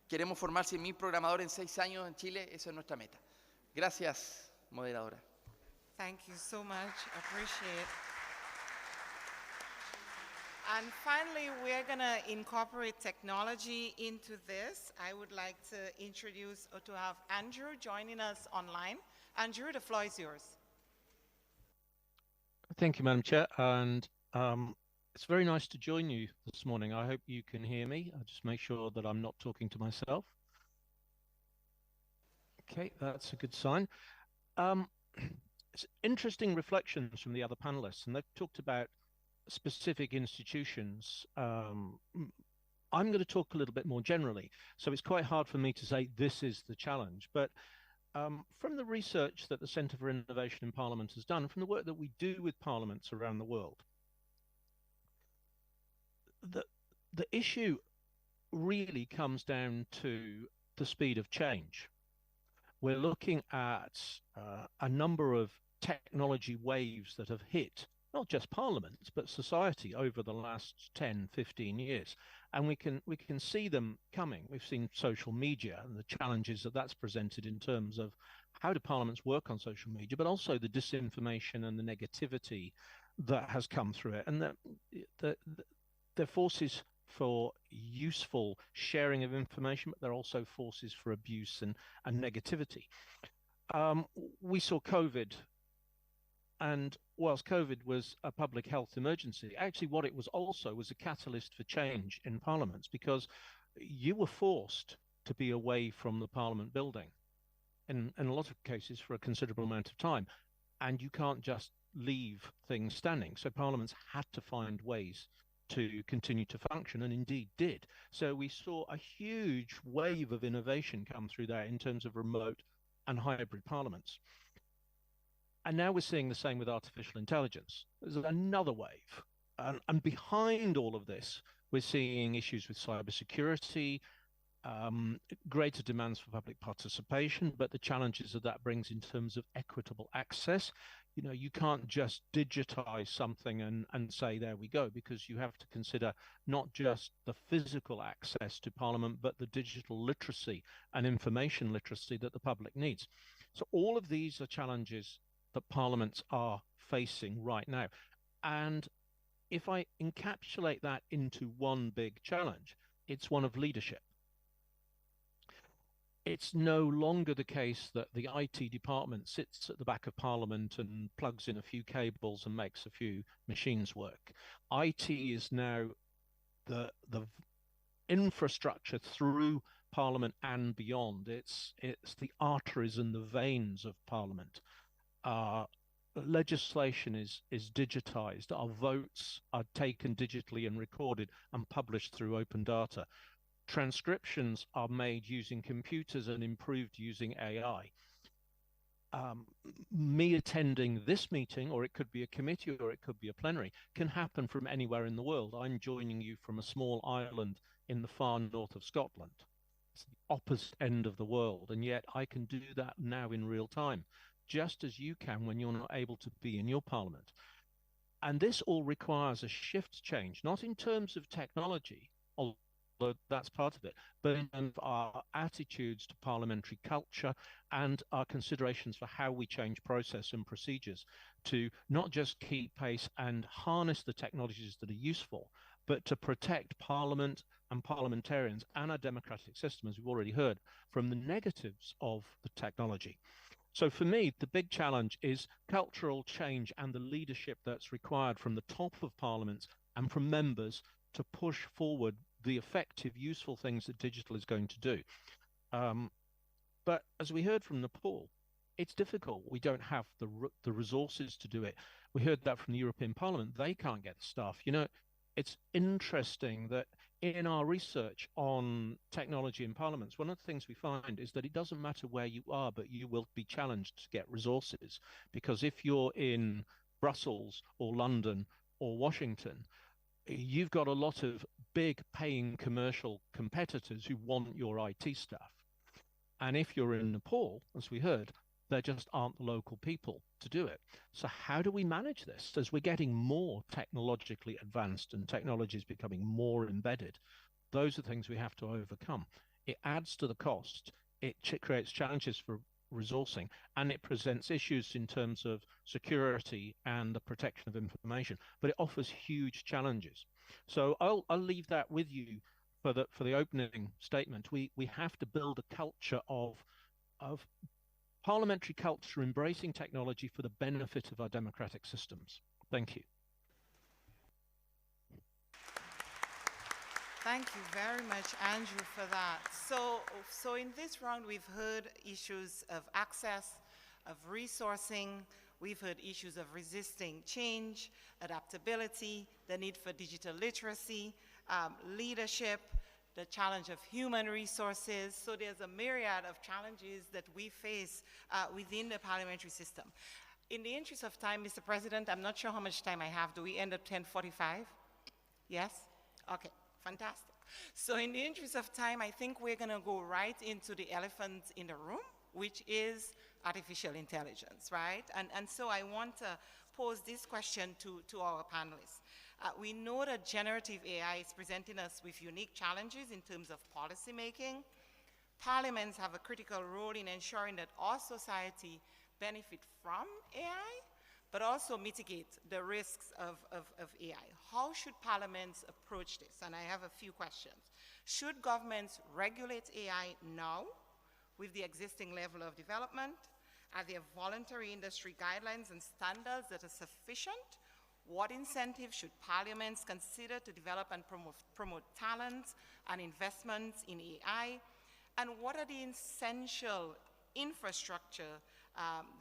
[SPEAKER 13] Queremos formar 100.000 programadores en 6 años en Chile, esa es nuestra meta. Gracias, moderadora.
[SPEAKER 8] Thank you so much. Appreciate it. And finally, we're going to incorporate technology into this. I would like to introduce or to have Andrew joining us online. Andrew, the floor is yours.
[SPEAKER 14] Thank you, Madam Chair, and it's very nice to join you this morning. I hope you can hear me. I'll just make sure that I'm not talking to myself. Okay, that's a good sign. It's interesting reflections from the other panelists, and they've talked about specific institutions. I'm going to talk a little bit more generally, so it's quite hard for me to say this is the challenge, but from the research that the Centre for Innovation in Parliament has done, from the work that we do with parliaments around the world, the issue really comes down to the speed of change. We're looking at a number of technology waves that have hit not just parliaments, but society over the last 10, 15 years. And we can see them coming. We've seen social media and the challenges that that's presented in terms of how do parliaments work on social media, but also the disinformation and the negativity that has come through it. And the forces for useful sharing of information, but they're also forces for abuse and negativity. We saw COVID, and whilst COVID was a public health emergency, actually what it was also was a catalyst for change in parliaments, because you were forced to be away from the parliament building in a lot of cases for a considerable amount of time, and you can't just leave things standing. So parliaments had to find ways to continue to function, and indeed did. So we saw a huge wave of innovation come through there in terms of remote and hybrid parliaments. And now we're seeing the same with artificial intelligence. There's another wave. And behind all of this, we're seeing issues with cybersecurity, greater demands for public participation, but the challenges that brings in terms of equitable access. You know, you can't just digitize something and say, there we go, because you have to consider not just the physical access to Parliament, but the digital literacy and information literacy that the public needs. So all of these are challenges that parliaments are facing right now. And if I encapsulate that into one big challenge, it's one of leadership. It's no longer the case that the IT department sits at the back of Parliament and plugs in a few cables and makes a few machines work. IT is now the infrastructure through Parliament and beyond. It's the arteries and the veins of Parliament. Legislation is digitized. Our votes are taken digitally and recorded and published through open data. Transcriptions are made using computers and improved using AI. Me attending this meeting, or it could be a committee or it could be a plenary, can happen from anywhere in the world. I'm joining you from a small island in the far north of Scotland. It's the opposite end of the world, and yet I can do that now in real time, just as you can when you're not able to be in your parliament. And this all requires a shift change, not in terms of technology, although that's part of it, but in terms of our attitudes to parliamentary culture and our considerations for how we change process and procedures to not just keep pace and harness the technologies that are useful, but to protect Parliament and parliamentarians and our democratic system, as we've already heard, from the negatives of the technology. So for me, the big challenge is cultural change and the leadership that's required from the top of parliaments and from members to push forward the effective, useful things that digital is going to do. But as we heard from Nepal, it's difficult. We don't have the resources to do it. We heard that from the European Parliament. They can't get the staff. You know, it's interesting that in our research on technology in parliaments, one of the things we find is that it doesn't matter where you are, but you will be challenged to get resources. Because if you're in Brussels or London or Washington, you've got a lot of big paying commercial competitors who want your IT staff. And if you're in Nepal, as we heard, there just aren't the local people to do it. So how do we manage this? As we're getting more technologically advanced and technology is becoming more embedded, those are things we have to overcome. It adds to the cost. It creates challenges for resourcing, and it presents issues in terms of security and the protection of information, but it offers huge challenges. So I'll leave that with you for the opening statement. We have to build a culture of parliamentary culture embracing technology for the benefit of our democratic systems. Thank you.
[SPEAKER 8] Thank you very much, Andrew, for that. So in this round, we've heard issues of access, of resourcing. We've heard issues of resisting change, adaptability, the need for digital literacy, leadership, the challenge of human resources. So there's a myriad of challenges that we face within the parliamentary system. In the interest of time, Mr. President, I'm not sure how much time I have. Do we end at 10:45? Yes? Okay. Fantastic. So in the interest of time, I think we're going to go right into the elephant in the room, which is artificial intelligence, right? And so I want to pose this question to our panelists. We know that generative AI is presenting us with unique challenges in terms of policy making. Parliaments have a critical role in ensuring that our society benefit from AI, but also mitigate the risks of AI. How should parliaments approach this? And I have a few questions. Should governments regulate AI now with the existing level of development? Are there voluntary industry guidelines and standards that are sufficient? What incentives should parliaments consider to develop and promote talent and investments in AI? And what are the essential infrastructure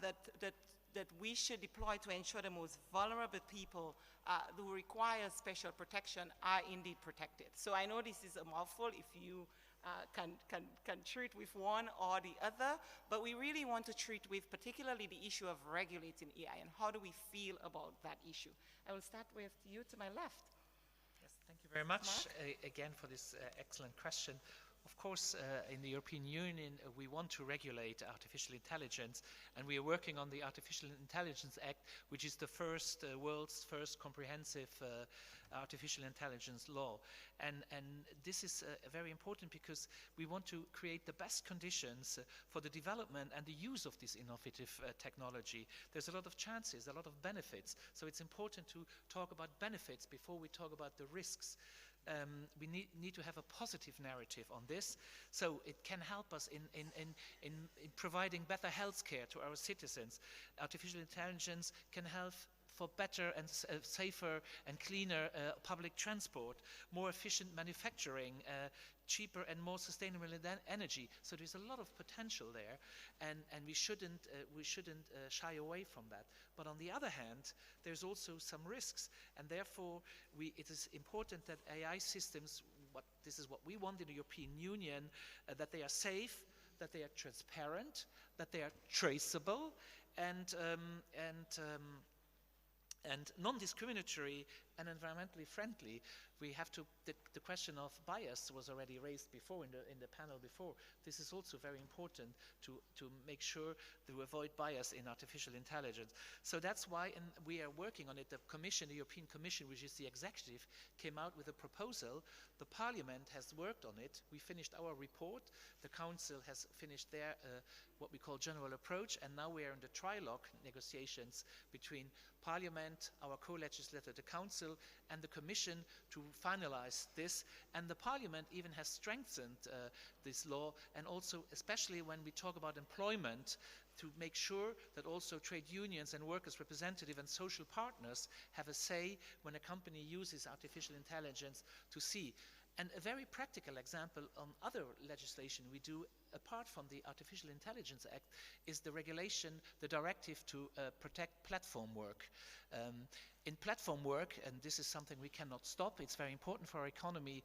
[SPEAKER 8] that we should deploy to ensure the most vulnerable people who require special protection are indeed protected? So I know this is a mouthful if you can treat with one or the other, but we really want to treat with particularly the issue of regulating AI and how do we feel about that issue. I will start with you to my left.
[SPEAKER 7] Yes, thank you very much again for this excellent question. Of course, in the European Union, we want to regulate artificial intelligence, and we are working on the Artificial Intelligence Act, which is the first, world's first comprehensive artificial intelligence law. And this is very important because we want to create the best conditions for the development and the use of this innovative technology. There's a lot of chances, a lot of benefits, so it's important to talk about benefits before we talk about the risks. We need to have a positive narrative on this, so it can help us in providing better health care to our citizens. Artificial intelligence can help for better and safer and cleaner public transport, more efficient manufacturing, cheaper and more sustainable energy. So there's a lot of potential there, and we shouldn't shy away from that. But on the other hand, there's also some risks, and therefore it is important that AI systems, this is what we want in the European Union, that they are safe, that they are transparent, that they are traceable, and non-discriminatory and environmentally friendly. We have to, the question of bias was already raised before in the panel before. This is also very important to make sure to avoid bias in artificial intelligence. So that's why, and we are working on it, the Commission, the European Commission, which is the executive, came out with a proposal. The Parliament has worked on it. We finished our report. The Council has finished their, what we call general approach, and now we are in the trilogue negotiations between Parliament, our co-legislator, the Council, and the Commission to finalize this. And the Parliament even has strengthened this law, and also especially when we talk about employment, to make sure that also trade unions and workers' representatives and social partners have a say when a company uses artificial intelligence to see. And a very practical example on other legislation we do, apart from the Artificial Intelligence Act, is the regulation, the directive to protect platform work. In platform work, and this is something we cannot stop, it's very important for our economy,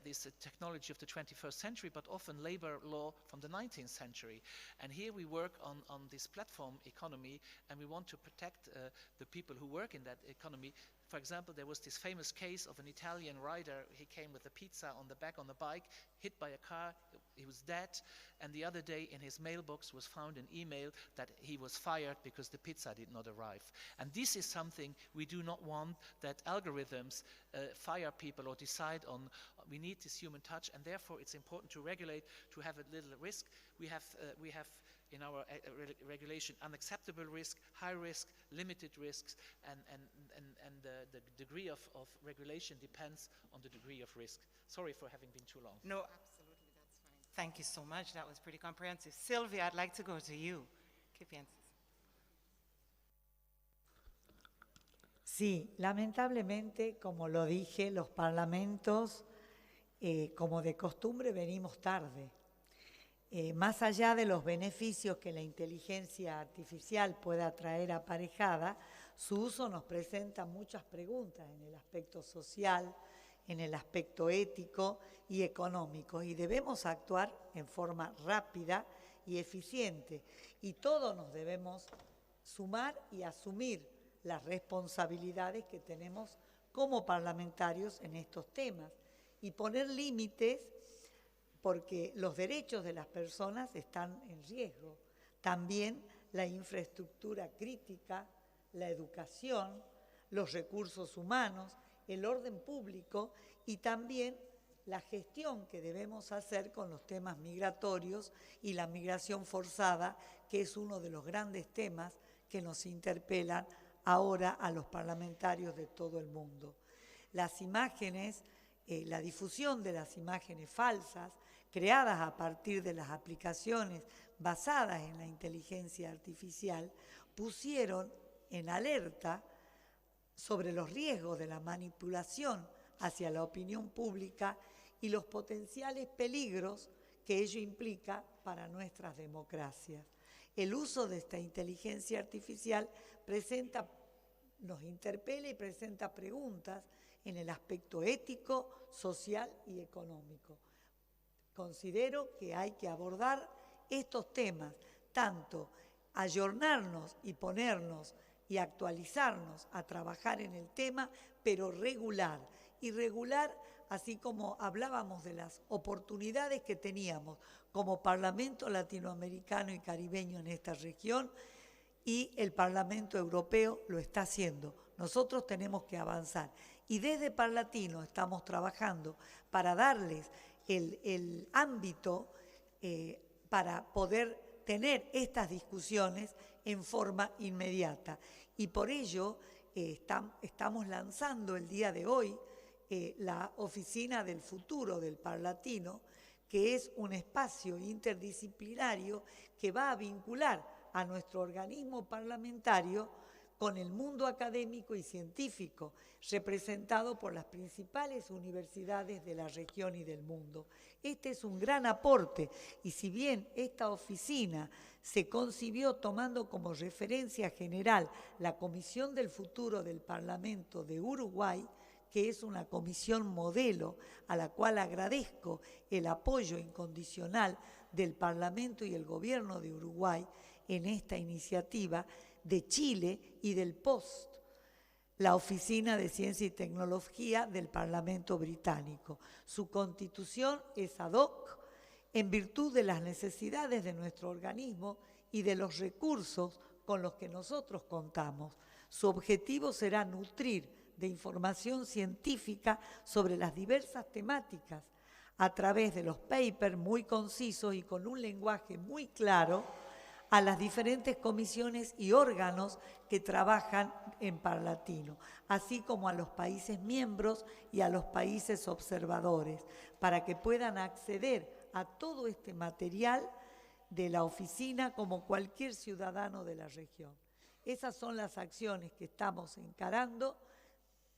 [SPEAKER 7] this technology of the 21st century, but often labor law from the 19th century. And here we work on this platform economy, and we want to protect the people who work in that economy. For example, there was this famous case of an Italian rider. He came with a pizza on the back on the bike, hit by a car, he was dead, and the other day in his mailbox was found an email that he was fired because the pizza did not arrive. And this is something we do not want, that algorithms fire people or decide on. We need this human touch, and therefore it's important to regulate, to have a little risk. We have in our regulation unacceptable risk, high risk, limited risks, and the degree of regulation depends on the degree of risk. Sorry for having been too long.
[SPEAKER 8] No, absolutely, that's fine. Thank you so much. That was pretty comprehensive. Sylvia, I'd like to go to you. ¿Qué piensas?
[SPEAKER 12] Sí, lamentablemente, como lo dije, los parlamentos, como de costumbre, venimos tarde. Más allá de los beneficios que la inteligencia artificial pueda traer aparejada, su uso nos presenta muchas preguntas en el aspecto social, en el aspecto ético y económico, y debemos actuar en forma rápida y eficiente, y todos nos debemos sumar y asumir las responsabilidades que tenemos como parlamentarios en estos temas y poner límites, porque los derechos de las personas están en riesgo. También la infraestructura crítica, la educación, los recursos humanos, el orden público y también la gestión que debemos hacer con los temas migratorios y la migración forzada, que es uno de los grandes temas que nos interpelan ahora a los parlamentarios de todo el mundo. Las imágenes, la difusión de las imágenes falsas, creadas a partir de las aplicaciones basadas en la inteligencia artificial, pusieron en alerta sobre los riesgos de la manipulación hacia la opinión pública y los potenciales peligros que ello implica para nuestras democracias. El uso de esta inteligencia artificial nos interpela y presenta preguntas en el aspecto ético, social y económico. Considero que hay que abordar estos temas, tanto ayornarnos y ponernos y actualizarnos a trabajar en el tema, pero regular. Y regular, así como hablábamos de las oportunidades que teníamos como Parlamento Latinoamericano y Caribeño en esta región, y el Parlamento Europeo lo está haciendo. Nosotros tenemos que avanzar. Y desde Parlatino estamos trabajando para darles el ámbito para poder tener estas discusiones en forma inmediata. Y por ello estamos lanzando el día de hoy la Oficina del Futuro del Parlatino, que es un espacio interdisciplinario que va a vincular a nuestro organismo parlamentario con el mundo académico y científico, representado por las principales universidades de la región y del mundo. Este es un gran aporte, y si bien esta oficina se concibió tomando como referencia general la Comisión del Futuro del Parlamento de Uruguay, que es una comisión modelo a la cual agradezco el apoyo incondicional del Parlamento y el Gobierno de Uruguay en esta iniciativa, de Chile y del POST, la Oficina de Ciencia y Tecnología del Parlamento Británico. Su constitución es ad hoc en virtud de las necesidades de nuestro organismo y de los recursos con los que nosotros contamos. Su objetivo será nutrir de información científica sobre las diversas temáticas a través de los papers muy concisos y con un lenguaje muy claro a las diferentes comisiones y órganos que trabajan en Parlatino, así como a los países miembros y a los países observadores, para que puedan acceder a todo este material de la oficina como cualquier ciudadano de la región. Esas son las acciones que estamos encarando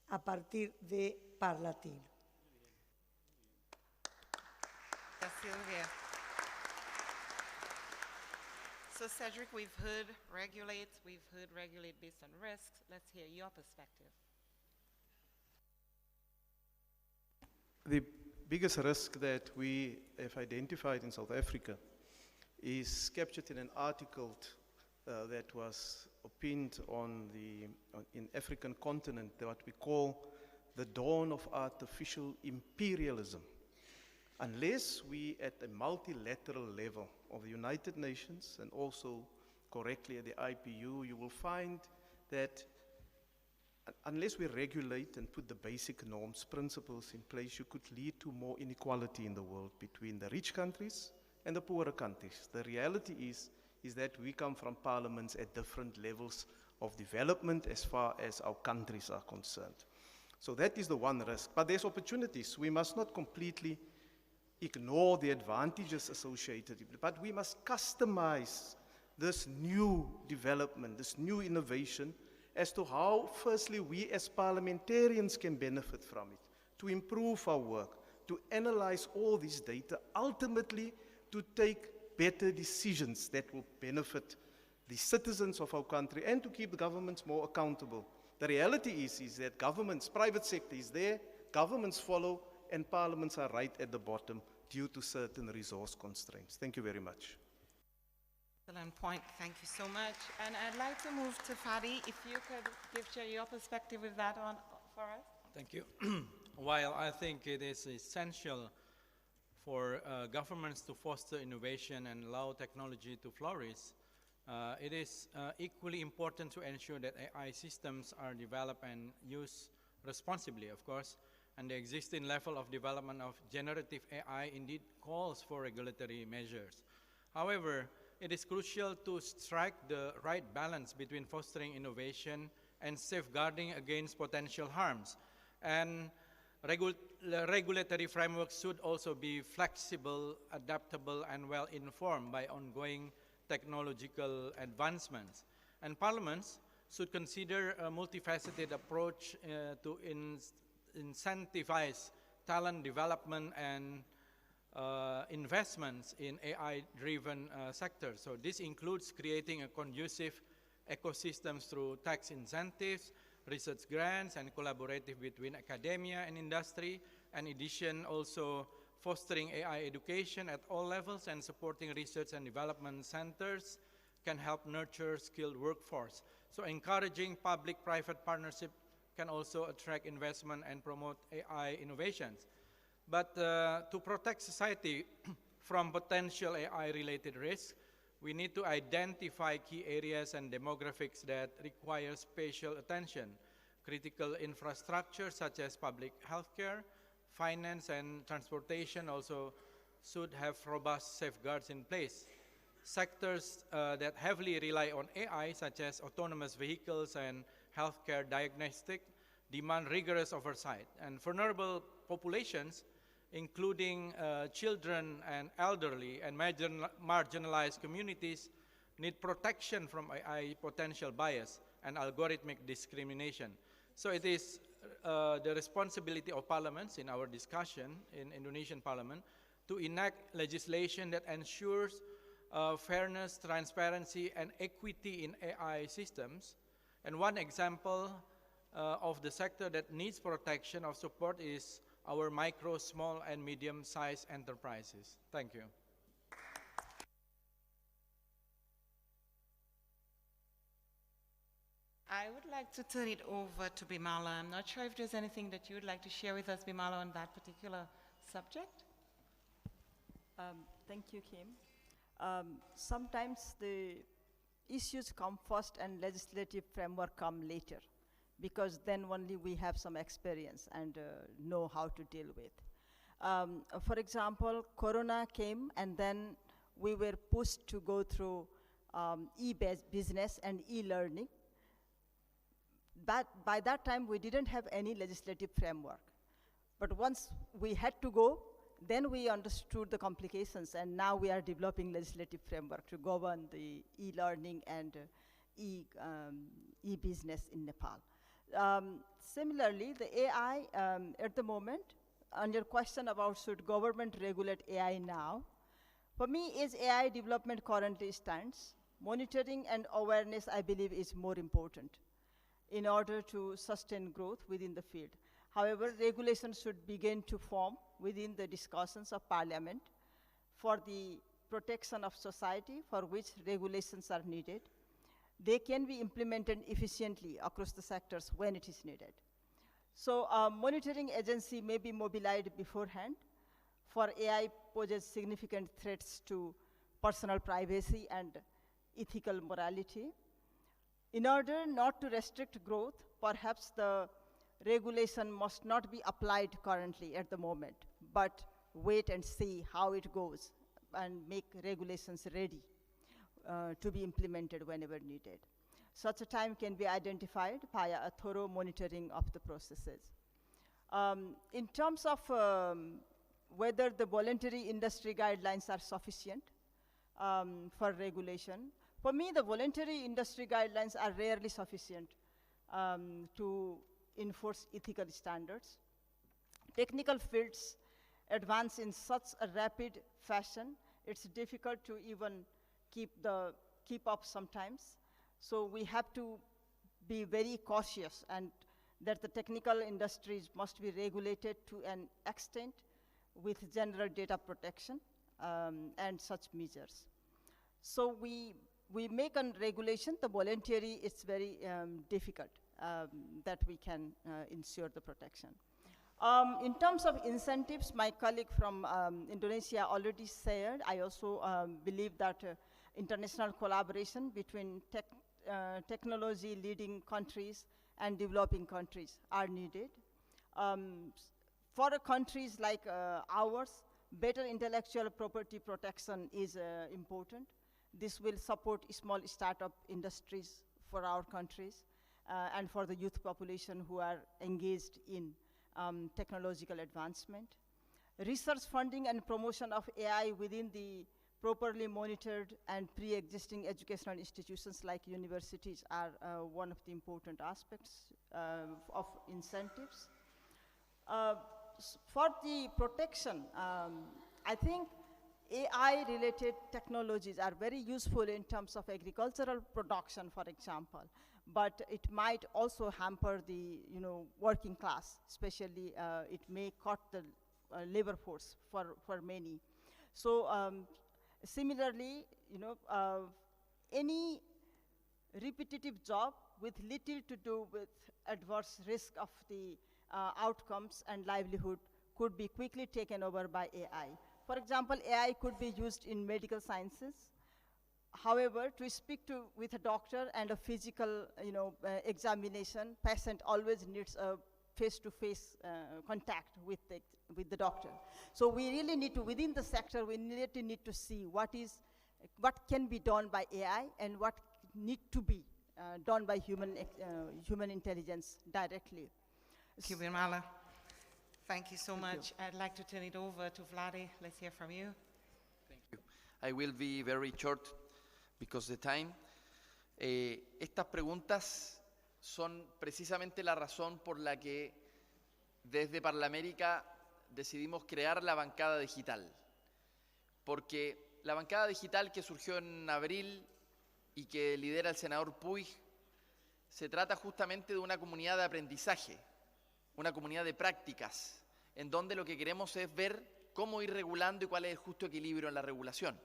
[SPEAKER 12] a partir de Parlatino.
[SPEAKER 8] Gracias, Silvia. So Cedric, we've heard regulate based on risks. Let's hear your perspective.
[SPEAKER 11] The biggest risk that we have identified in South Africa is captured in an article that was opined on in African continent, what we call the dawn of artificial imperialism. Unless we at a multilateral level of the United Nations and also correctly at the IPU, you will find that unless we regulate and put the basic norms, principles in place, you could lead to more inequality in the world between the rich countries and the poorer countries. The reality is is that we come from parliaments at different levels of development as far as our countries are concerned. So that is the one risk. But there's opportunities. We must not completely ignore the advantages associated with it, but we must customize this new development, this new innovation, as to how, firstly, we as parliamentarians can benefit from it, to improve our work, to analyze all this data, ultimately to take better decisions that will benefit the citizens of our country and to keep the governments more accountable. The reality is that governments, private sector is there, governments follow, and parliaments are right at the bottom due to certain resource constraints. Thank you very much.
[SPEAKER 8] Excellent point. Thank you so much. And I'd like to move to Fadi, if you could share your perspective with that one for us.
[SPEAKER 10] Thank you. While I think it is essential for governments to foster innovation and allow technology to flourish, it is equally important to ensure that AI systems are developed and used responsibly, of course, and the existing level of development of generative AI indeed calls for regulatory measures. However, it is crucial to strike the right balance between fostering innovation and safeguarding against potential harms. And regulatory frameworks should also be flexible, adaptable, and well-informed by ongoing technological advancements. And parliaments should consider a multifaceted approach to incentivize talent development and investments in AI-driven sectors. So this includes creating a conducive ecosystem through tax incentives, research grants, and collaborative between academia and industry. And in addition, also fostering AI education at all levels and supporting research and development centers can help nurture skilled workforce. So encouraging public-private partnership can also attract investment and promote AI innovations. But to protect society from potential AI-related risks, we need to identify key areas and demographics that require special attention. Critical infrastructure such as public healthcare, finance, and transportation also should have robust safeguards in place. Sectors that heavily rely on AI, such as autonomous vehicles and healthcare diagnostic, demand rigorous oversight. And vulnerable populations, including children and elderly and marginalized communities, need protection from AI potential bias and algorithmic discrimination. So it is the responsibility of parliaments in our discussion in Indonesian parliament to enact legislation that ensures fairness, transparency, and equity in AI systems. And one example of the sector that needs protection or support is our micro, small, and medium-sized enterprises. Thank you.
[SPEAKER 8] I would like to turn it over to Bimala. I'm not sure if there's anything that you would like to share with us, Bimala, on that particular subject.
[SPEAKER 9] Thank you, Kim. Sometimes the issues come first and legislative framework come later, because then only we have some experience and know how to deal with. For example, Corona came and then we were pushed to go through e-business and e-learning. But by that time, we didn't have any legislative framework. But once we had to go, then we understood the complications, and now we are developing legislative framework to govern the e-learning and e-business in Nepal. Similarly, the AI at the moment, on your question about should government regulate AI now, for me, as AI development currently stands, monitoring and awareness, I believe, is more important in order to sustain growth within the field. However, regulations should begin to form within the discussions of parliament for the protection of society, for which regulations are needed. They can be implemented efficiently across the sectors when it is needed. So monitoring agency may be mobilized beforehand, for AI poses significant threats to personal privacy and ethical morality. In order not to restrict growth, perhaps the regulation must not be applied currently at the moment, but wait and see how it goes and make regulations ready to be implemented whenever needed. Such a time can be identified via a thorough monitoring of the processes. In terms of whether the voluntary industry guidelines are sufficient for regulation, for me, the voluntary industry guidelines are rarely sufficient to enforce ethical standards. Technical fields advance in such a rapid fashion, it's difficult to even keep up sometimes. So we have to be very cautious, and that the technical industries must be regulated to an extent with general data protection and such measures. So we make a regulation, the voluntary, it's very difficult that we can ensure the protection. In terms of incentives, my colleague from Indonesia already said, I also believe that international collaboration between technology leading countries and developing countries are needed. For countries like ours, better intellectual property protection is important. This will support small startup industries for our countries and for the youth population who are engaged in technological advancement. Research funding and promotion of AI within the properly monitored and pre-existing educational institutions like universities are one of the important aspects of incentives. For the protection, I think AI-related technologies are very useful in terms of agricultural production, for example, but it might also hamper the working class, especially it may cut the labor force for many. So similarly, any repetitive job with little to do with adverse risk of the outcomes and livelihood could be quickly taken over by AI. For example, AI could be used in medical sciences. However, to speak with a doctor and a physical examination, patient always needs a face-to-face contact with the doctor. So we really need to, within the sector, we really need to see what can be done by AI and what need to be done by human intelligence directly.
[SPEAKER 8] Thank you, Birmala. Thank you so much. I'd like to turn it over to Vlade. Let's hear from you.
[SPEAKER 13] Thank you. I will be very short because of the time. Estas preguntas son precisamente la razón por la que desde Parlamérica decidimos crear la bancada digital. Porque la bancada digital que surgió en abril y que lidera el senador Puig, se trata justamente de una comunidad de aprendizaje, una comunidad de prácticas, en donde lo que queremos es ver cómo ir regulando y cuál es el justo equilibrio en la regulación.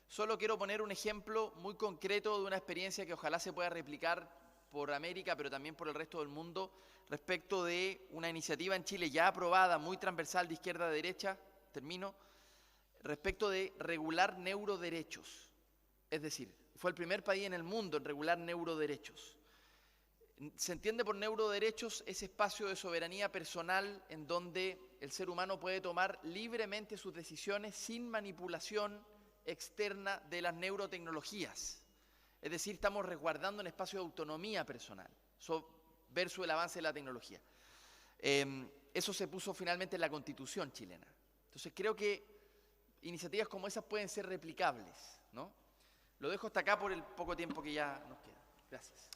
[SPEAKER 13] Solo quiero poner un ejemplo muy concreto de una experiencia que ojalá se pueda replicar por América, pero también por el resto del mundo, respecto de una iniciativa en Chile ya aprobada, muy transversal de izquierda a derecha, termino, respecto de regular neuroderechos. Es decir, fue el primer país en el mundo en regular neuroderechos. Se entiende por neuroderechos ese espacio de soberanía personal en donde el ser humano puede tomar libremente sus decisiones sin manipulación externa de las neurotecnologías. Es decir, estamos resguardando un espacio de autonomía personal versus el avance de la tecnología. Eso se puso finalmente en la Constitución chilena. Entonces creo que iniciativas como esas pueden ser replicables, ¿no? Lo dejo hasta acá por el poco tiempo que ya nos queda. Gracias.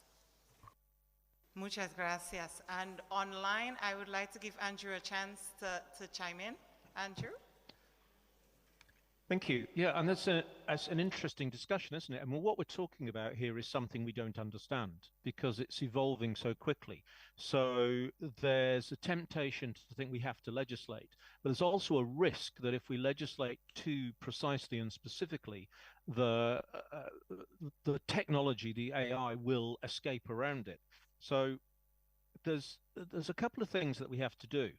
[SPEAKER 8] Muchas gracias. And online, I would like to give Andrew a chance to chime in. Andrew?
[SPEAKER 14] Thank you. Yeah, and that's an interesting discussion, isn't it? I mean, what we're talking about here is something we don't understand because it's evolving so quickly. So there's a temptation to think we have to legislate, but there's also a risk that if we legislate too precisely and specifically, the technology, the AI, will escape around it. So there's a couple of things that we have to do,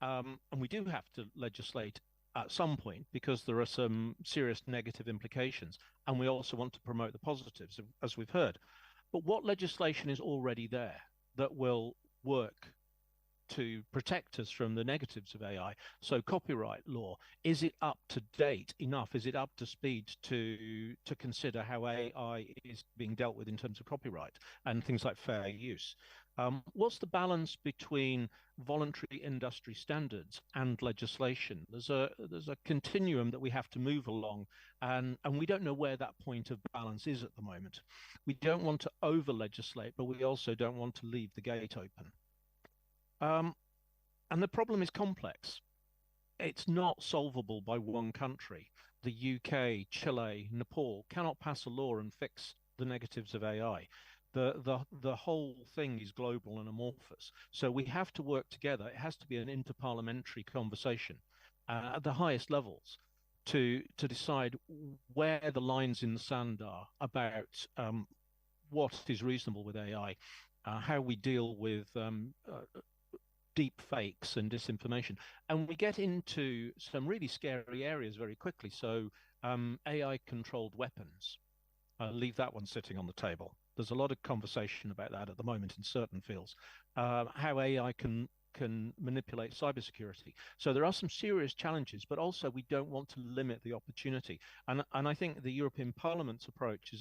[SPEAKER 14] and we do have to legislate at some point because there are some serious negative implications, and we also want to promote the positives, as we've heard. But what legislation is already there that will work to protect us from the negatives of AI. So copyright law, is it up to date enough? Is it up to speed to consider how AI is being dealt with in terms of copyright and things like fair use? What's the balance between voluntary industry standards and legislation? There's a continuum that we have to move along, and we don't know where that point of balance is at the moment. We don't want to over-legislate, but we also don't want to leave the gate open. And the problem is complex. It's not solvable by one country. The UK, Chile, Nepal cannot pass a law and fix the negatives of AI. The whole thing is global and amorphous. So we have to work together. It has to be an interparliamentary conversation at the highest levels to decide where the lines in the sand are about what is reasonable with AI, how we deal with deep fakes and disinformation. And we get into some really scary areas very quickly. So AI-controlled weapons, leave that one sitting on the table. There's a lot of conversation about that at the moment in certain fields, how AI can manipulate cybersecurity. So there are some serious challenges, but also we don't want to limit the opportunity. And I think the European Parliament's approach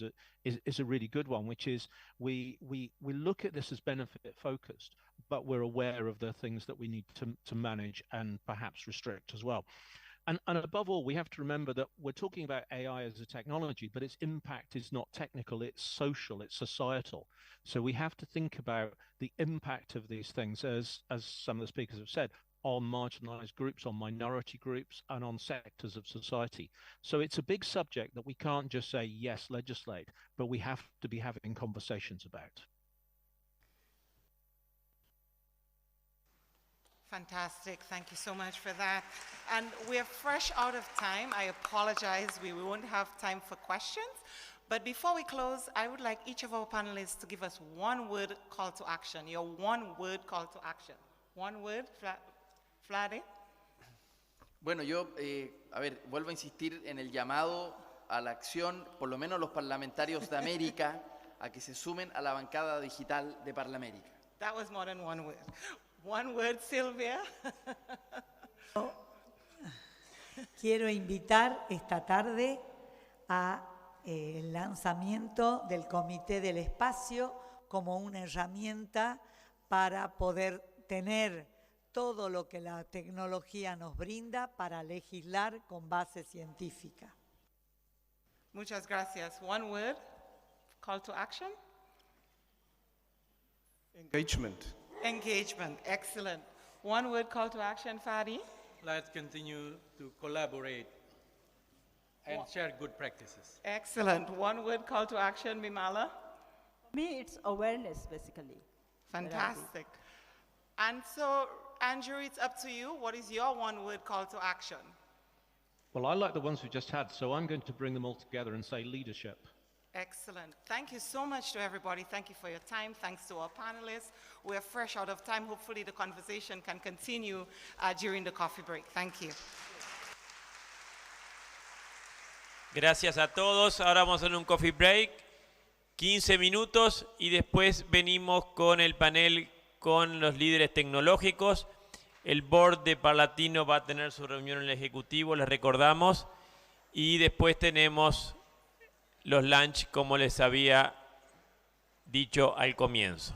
[SPEAKER 14] is a really good one, which is we look at this as benefit focused, but we're aware of the things that we need to manage and perhaps restrict as well. And above all, we have to remember that we're talking about AI as a technology, but its impact is not technical, it's social, it's societal. So we have to think about the impact of these things, as some of the speakers have said, on marginalized groups, on minority groups, and on sectors of society. So it's a big subject that we can't just say, yes, legislate, but we have to be having conversations about.
[SPEAKER 8] Fantastic. Thank you so much for that. And we're fresh out of time. I apologize. We won't have time for questions. But before we close, I would like each of our panelists to give us one word call to action. Your one word call to action. One word, Vlade.
[SPEAKER 13] Bueno, yo, vuelvo a insistir en el llamado a la acción, por lo menos los parlamentarios de América, a que se sumen a la bancada digital de Parlamérica.
[SPEAKER 8] That was more than one word. One word, Silvia.
[SPEAKER 12] Quiero invitar esta tarde a el lanzamiento del Comité del Espacio como una herramienta para poder tener todo lo que la tecnología nos brinda para legislar con base científica.
[SPEAKER 8] Muchas gracias. One word, call to action.
[SPEAKER 11] Engagement.
[SPEAKER 8] Engagement, excellent. One word call to action, Fadi.
[SPEAKER 10] Let's continue to collaborate and share good practices.
[SPEAKER 8] Excellent. One word call to action, Mimala.
[SPEAKER 9] For me, it's awareness, basically.
[SPEAKER 8] Fantastic. And so, Andrew, it's up to you. What is your one word call to action?
[SPEAKER 14] Well, I like the ones we just had, so I'm going to bring them all together and say leadership.
[SPEAKER 8] Excellent. Thank you so much to everybody. Thank you for your time. Thanks to our panelists. We're fresh out of time. Hopefully the conversation can continue during the coffee break. Thank you.
[SPEAKER 1] Gracias a todos. Ahora vamos a hacer un coffee break, 15 minutos, y después venimos con el panel con los líderes tecnológicos. El board de Parlatino va a tener su reunión en el Ejecutivo, les recordamos, y después tenemos los lunch, como les había dicho al comienzo.